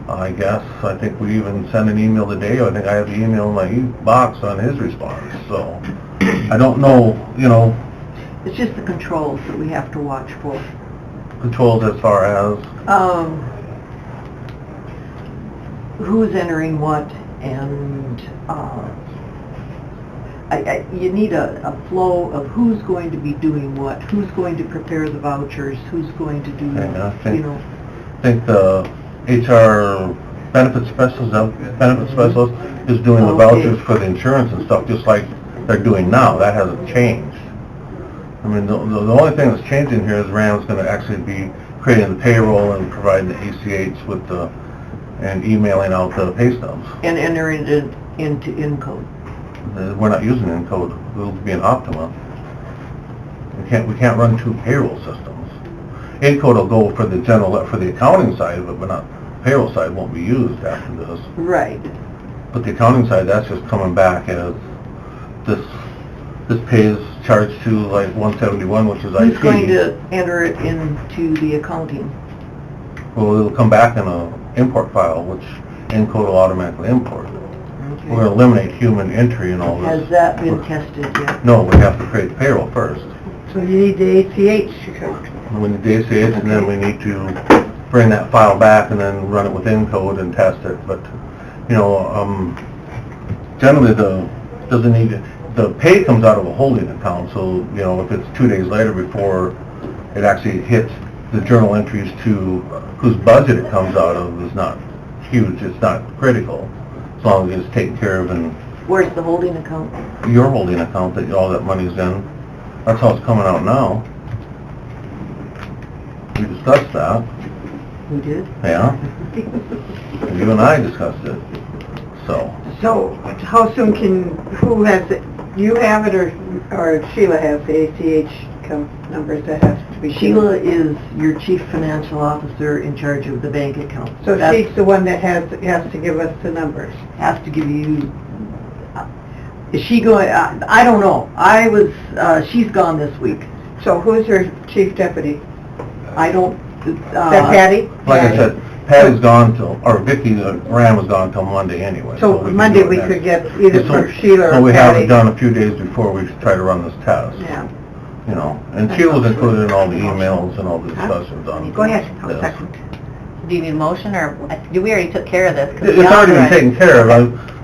I guess, I think we even sent an email today, I think I have the email in my box on his response, so, I don't know, you know, It's just the controls that we have to watch for. controls as far as, Who's entering what, and, you need a flow of who's going to be doing what, who's going to prepare the vouchers, who's going to do, Yeah, I think- you know. I think the HR benefit specialist is doing the Okay. vouchers for the insurance and stuff, just like they're doing now, that hasn't changed. I mean, the only thing that's changing here is Ram's gonna actually be creating the payroll and providing the ACH with and emailing out the pay stubs. And entering it into Encode. We're not using Encode, it'll be an Optima. We can't run two payroll systems. Encode will go for the for the accounting side of it, but not, payroll side won't be used after this. Right. But the accounting side, that's just coming back as this pay is charged to like 171, which is IT. Who's going to enter it into the accounting? Well, it'll come back in a import file, which Encode will automatically import. We're gonna eliminate human entry and all this. Has that been tested yet? No, we have to create payroll first. So you need the ACH code. We need the ACH, and then we need to bring that file back and then run it with Encode and test it. But, you know, generally the pay comes out of a holding account, so, you know, if it's 2 days later before it actually hits the journal entries to whose budget it comes out of is not huge, it's not critical, as long as it's taken care of in Where's the holding account? your holding account that all that money's in. That's how it's coming out now. We discussed that, We did? yeah. You and I discussed it, so. So how soon who has it? You have it or Sheila has the ACH numbers that has to be? Sheila is your chief financial officer in charge of the bank account. So That's- she's the one that has to give us the numbers. has to give you, is she going, I don't know. She's gone this week. So who's her chief deputy? I don't, Is that Patty? Like I said, Patty's gone till, or Vicki Ram was gone till Monday anyway. So we can Monday do it we next. could get either So- from Sheila or so we have Patty. it done a few days before we try to run this test. Yeah. You know, and Sheila's included in all the emails and all the discussions on. Go ahead, I'll this. second. Do you need a motion, or, we already took care of this? 'cause It's we already been authorized- taken care of.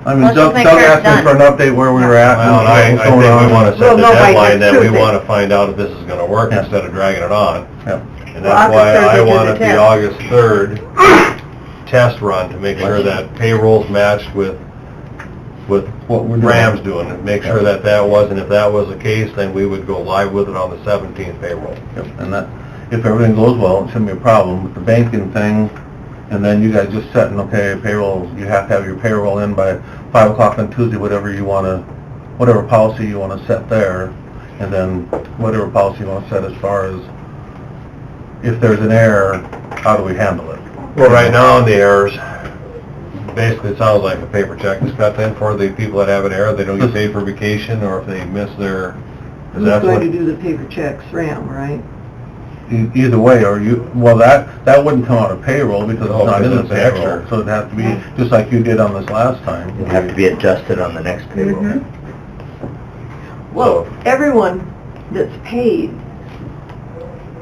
I mean, Let's just Doug make Doug sure asked it's me for an done. update where we were at. Well, and I and think what was we going on. want to Well, set the no, by deadline that we Tuesday. want to find out if this is going to work Yeah. instead of dragging it on. Yeah. And Well, that's why August 3rd I we do the wanted the test. August 3rd test run to make sure that payroll's matched with What we're doing. Ram's doing, and make sure that that was, and if that was the case, then we would go live with it on the 17th payroll. Yep, and that, if everything goes well, it shouldn't be a problem with the banking thing, and then you guys just setting, okay, payroll, you have to have your payroll in by 5 o'clock on Tuesday, whatever policy you want to set there, and then whatever policy you want to set as far as if there's an error, how do we handle it? Well, right now, the errors, basically, it sounds like a paper check is cut in for the people that have an error, they don't get paid for vacation, or if they miss their, who's that's going what, to do the paper checks? Ram, right? Either way, or that wouldn't come out of payroll because No, it's not in the because it's extra. payroll, so it'd have to be, just like you did on this last time. It'd have to be adjusted on the next payroll. Mhm. Well, everyone that's paid,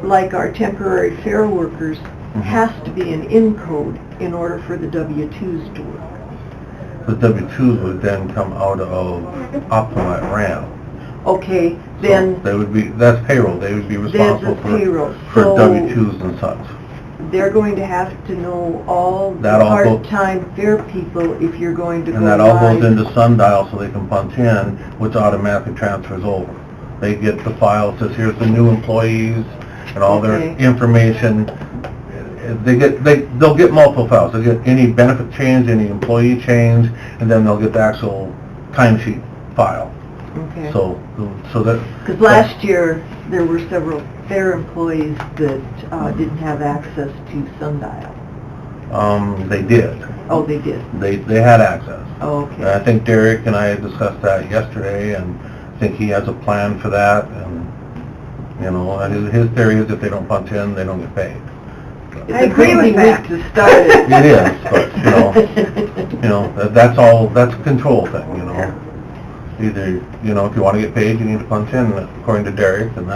like our temporary fair workers, has to be an Encode in order for the W-2s to work. The W-2s would then come out of Optimal at RAM. Okay, So then they would be, that's payroll, they would be responsible that's payroll. for So W-2s and such. they're going to have to know all the That all go- part-time fair people if you're going to go And that all goes live. into Sundial so they can punch in, which automatically transfers over. They get the file, says here's the new employees and all their Okay. information. They'll get multiple files. They'll get any benefit change, any employee change, and then they'll get the actual timesheet file. Okay. So that... Because last year, there were several fair employees that didn't have access to Sundial. They did. Oh, they did? They had access. Oh, And I okay. think Derek and I had discussed that yesterday, and I think he has a plan for that, and, you know, his theory is if they don't punch in, they don't get paid. It's I a agree crazy with that. week to start it. It is, but, you know, that's a control thing, you know. Either, you know, if you want to get paid, you need to punch in, according to Derek, and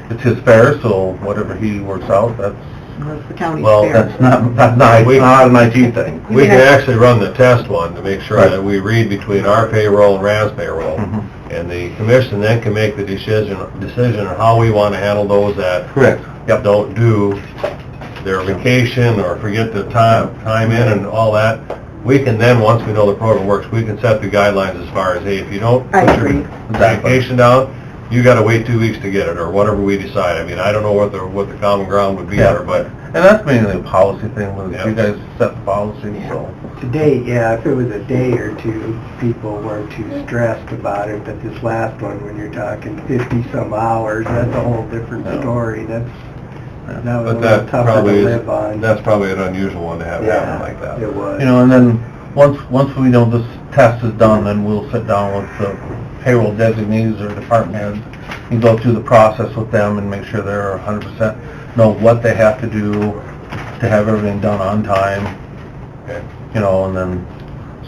it's his fare, so whatever he works out, that's That's the county's Well, fair. That's not an IT thing. we can actually run the test one to make sure Right. that we read between our payroll and Ram's payroll. Mhm. And the commission then can make the decision on how we want to handle those that Correct. don't do their vacation or forget the time in and all that. We can then, once we know the program works, we can set the guidelines as far as, hey, if you don't I put your agree. vacation down, you gotta wait 2 weeks to get it, or whatever we decide. I mean, I don't know what the common ground would be Yeah. there, but And that's mainly a policy thing, when Yeah. you guys set the policy, so. Today, yeah, if it was a day or two, people weren't too stressed about it, but this last one, when you're talking 50-some hours, that's a whole different Yeah. story. That was but a little that tougher to probably is, live on. that's probably an unusual one to have happen like that. It was. You know, and then, once we know this test is done, then we'll sit down with the payroll designees or department heads and go through the process with them and make sure they're 100% know what they have to do to to have everything done on time, you know, and then,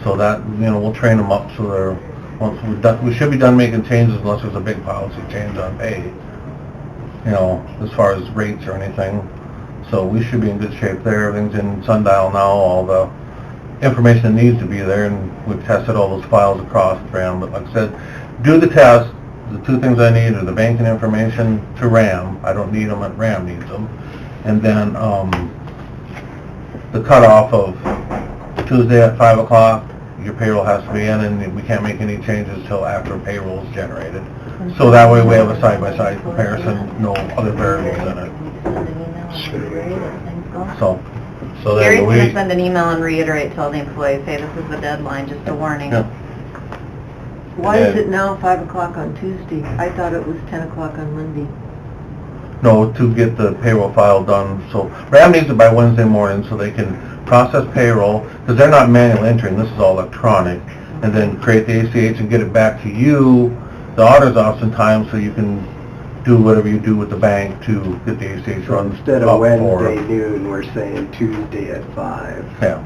so that, you know, we'll train them up so they're, once we're done, we should be done making changes unless there's a big policy change on pay, you know, as far as rates or anything. So we should be in good shape there. Everything's in Sundial now, all the information that needs to be there, and we've tested all those files across RAM. But like I said, do the test. The two things I need are the banking information to RAM. I don't need them, but RAM needs them. And then the cutoff of Tuesday at 5 o'clock, your payroll has to be in, and we can't make any changes till after payroll is generated. So that way we have a side-by-side comparison, no other variables in it. So then Gary's we... going to send an email and reiterate to all the employees, hey, this is the deadline, just a warning. Yeah. Why is it now 5 o'clock on Tuesday? I thought it was 10 o'clock on Monday. No, to get the payroll file done, so RAM needs it by Wednesday morning so they can process payroll, because they're not manual entering, this is all electronic, and then create the ACH and get it back to you, the auditor's office in time, so you can do whatever you do with the bank to get the ACH So run instead up of for- Wednesday noon, we're saying Tuesday at 5. Yeah.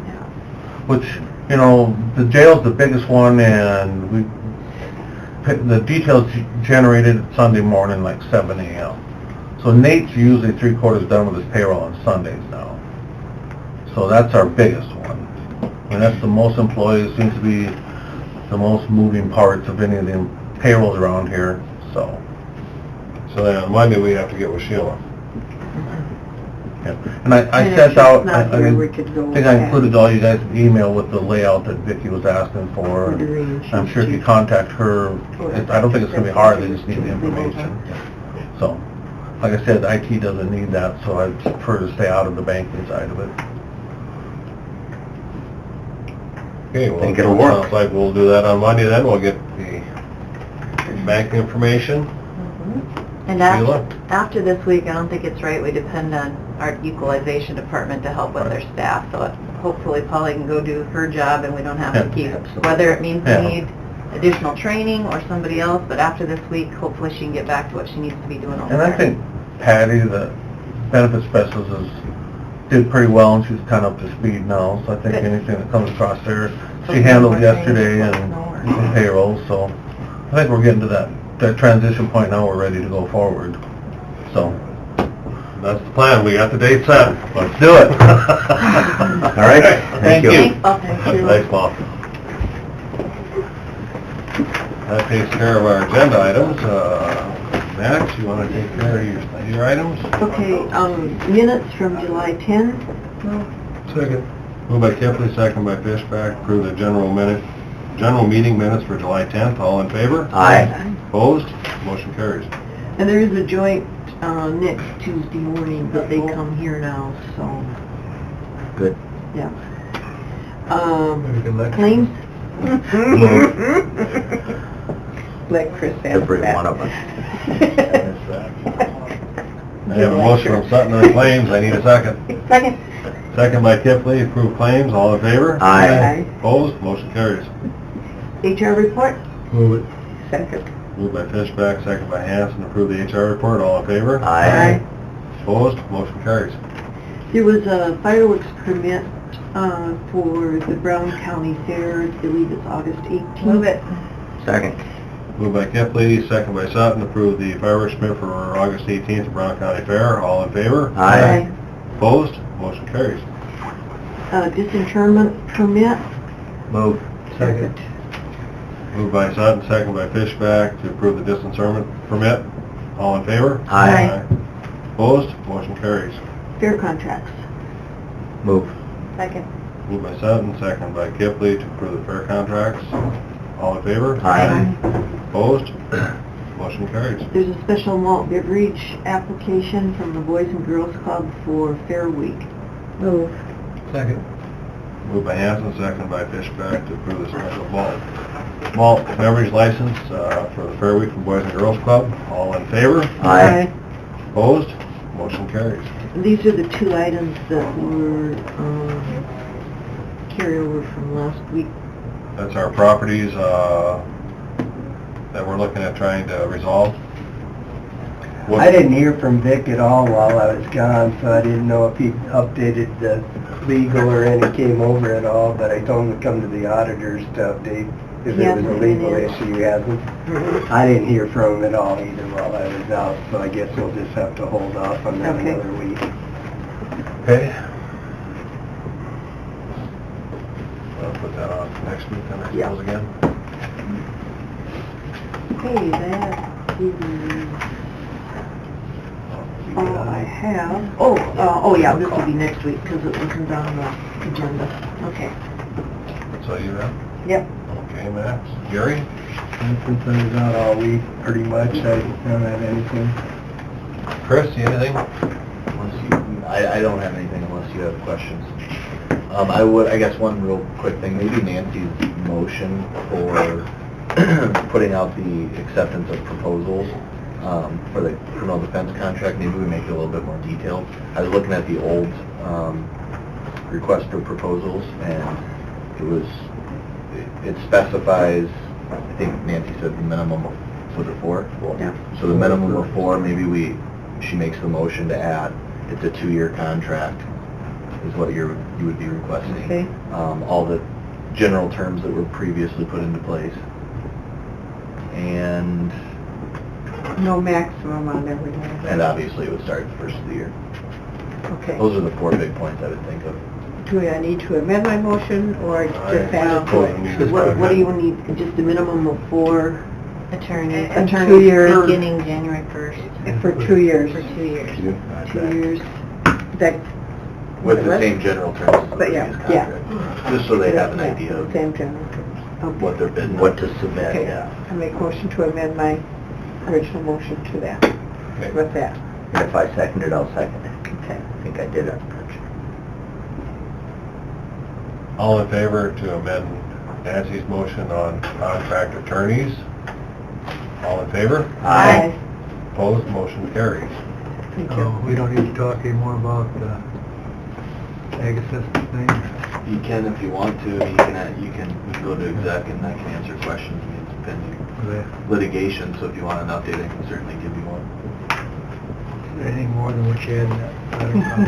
Which, you know, the jail's the biggest one, and the details generated Sunday morning, like 7 a.m. So Nate's usually 3/4 done with his payroll on Sundays now. So that's our biggest one. And that's the most employees, seems to be the most moving parts of any of the payrolls around here, so. So then on Monday, we have to get with Sheila. Yeah. And I And sent if out, she's not here, we could go I think I ahead. included all you guys' email with the layout that Vicki was asking for. I'm sure if you contact her, I don't think it's gonna be hard, they just need the information. So, like I said, IT doesn't need that, so I prefer to stay out of the banking side of it. Okay, well, Think it'll work. sounds like we'll do that on Monday then, we'll get the bank information. And Sheila? after this week, I don't think it's right, we depend on our equalization department to help with their staff, so hopefully Polly can go do her job and we don't have to keep, whether it means we need additional training or somebody else, but after this week, hopefully she can get back to what she needs to be doing over And there. I think Patty, the benefits specialist, did pretty well, and she's kind of up to speed now, so I think Good. anything that comes across there, she handled yesterday and payroll, so I think we're getting to that transition point now, we're ready to go forward, so. That's the plan, we got the date set, let's do it. All right, thank you. Thanks, Paul. Thank you. Thanks, Paul. That takes care of our agenda items. Max, you want to take care of your items? Okay, minutes from July 10th. Second. Moved by Kipling, second by Fishback, approve the general meeting minutes for July 10th. All in favor? Aye. Opposed? Motion carries. And there is a joint next Tuesday morning, but they come here now, so, Good. yeah. Maybe we can let- Claims? Let Chris answer Every that. one of us. I have a motion from Sutton on claims, I need a second. Second. Second by Kipling, approve claims. All in favor? Aye. Opposed? Motion carries. HR report? Move it. Second. Moved by Fishback, second by Hanson, approve the HR report. All in favor? Aye. Opposed? Motion carries. There was a fireworks permit for the Brown County Fair, I believe it's August 18th. Move it. Second. Moved by Kipling, second by Sutton, approve the fireworks permit for August 18th at Brown County Fair. All in favor? Aye. Opposed? Motion carries. Disinterment permit. Move. Second. Moved by Sutton, second by Fishback to approve the disinterment permit. All in favor? Aye. Opposed? Motion carries. Fair contracts. Move. Second. Moved by Sutton, second by Kipling to approve the fair contracts. All in favor? Aye. Opposed? Motion carries. There's a special malt beverage application from the Boys and Girls Club for Fair Week. Move. Second. Moved by Hanson, second by Fishback to approve the special malt beverage license for the Fair Week from Boys and Girls Club. All in favor? Aye. Opposed? Motion carries. These are the two items that were carryover from last week. That's our properties that we're looking at trying to resolve. I didn't hear from Vic at all while I was gone, so I didn't know if he updated the legal or any came over at all, but I told him to come to the auditors to update if it was a legal issue. He hasn't. I didn't hear from him at all either while I was out, so I guess we'll just have to hold off on that Okay. another week. Okay. I'll put that on next week, then I Yeah. suppose again. Okay, that's all I have. Oh, yeah, this will be next week, because it wasn't on the agenda. Okay. So you have? Yep. Okay, Max. Gary? Since I was out all week, pretty much, I don't have anything. Chris, you anything? I don't have anything unless you have questions. I guess one real quick thing, maybe Nancy's motion for putting out the acceptance of proposals for the criminal defense contract, maybe we make it a little bit more detailed. I was looking at the old request for proposals, and it specifies, I think Nancy said the minimum of, was it 4? Yeah. So the minimum of 4, maybe she makes the motion to add, it's a 2-year contract, is what you would be requesting. Okay. All the general terms that were previously put into place. And No maximum on everything. obviously it would start the first of the year. Okay. Those are the 4 big points I would think of. Do I need to amend my motion, or just I add suppose to we need it? to What do you amend. need, just a minimum of 4 Attorneys. And 2 years. Beginning January 1st. for 2 years? For 2 years. 2 years. That, With the same general terms as the But yeah, previous yeah. contract. Just so they have an idea of Same general terms. Okay. what they're bidding. What to submit, Okay. yeah. I make motion to amend my original motion to that, Okay. with that. And if I second it, I'll second it. Okay. I think I did it. All in favor to amend Nancy's motion on contract attorneys? All in favor? Aye. Opposed, motion carries. Thank So you. we don't need to talk anymore about the ag assessment thing? You can if you want to, we can go to exec and I can answer questions. I mean, it's pending Okay. litigation, so if you want an update, I can certainly give you one. Is there anything more than what you had in that letter? Probably not,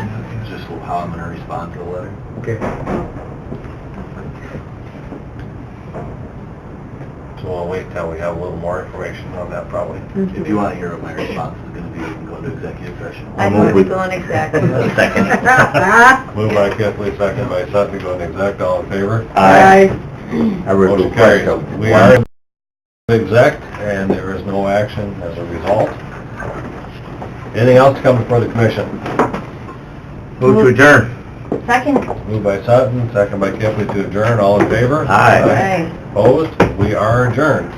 It's yeah. just how I'm gonna respond to the letter. Okay. So we'll wait till we have a little more information on that probably. If you want to hear what my response is gonna be, we can go to executive session. I move we go on exec. Second. Moved by Kathleen, second by Sutton, go into exec, all in favor? Aye. I would Motion request carries. a We are in exec, and there is no action as a result. Anything else to come before the commission? Move to adjourn. Second. Moved by Sutton, second by Kipling to adjourn, all in favor? Aye. Aye. Opposed? We are adjourned.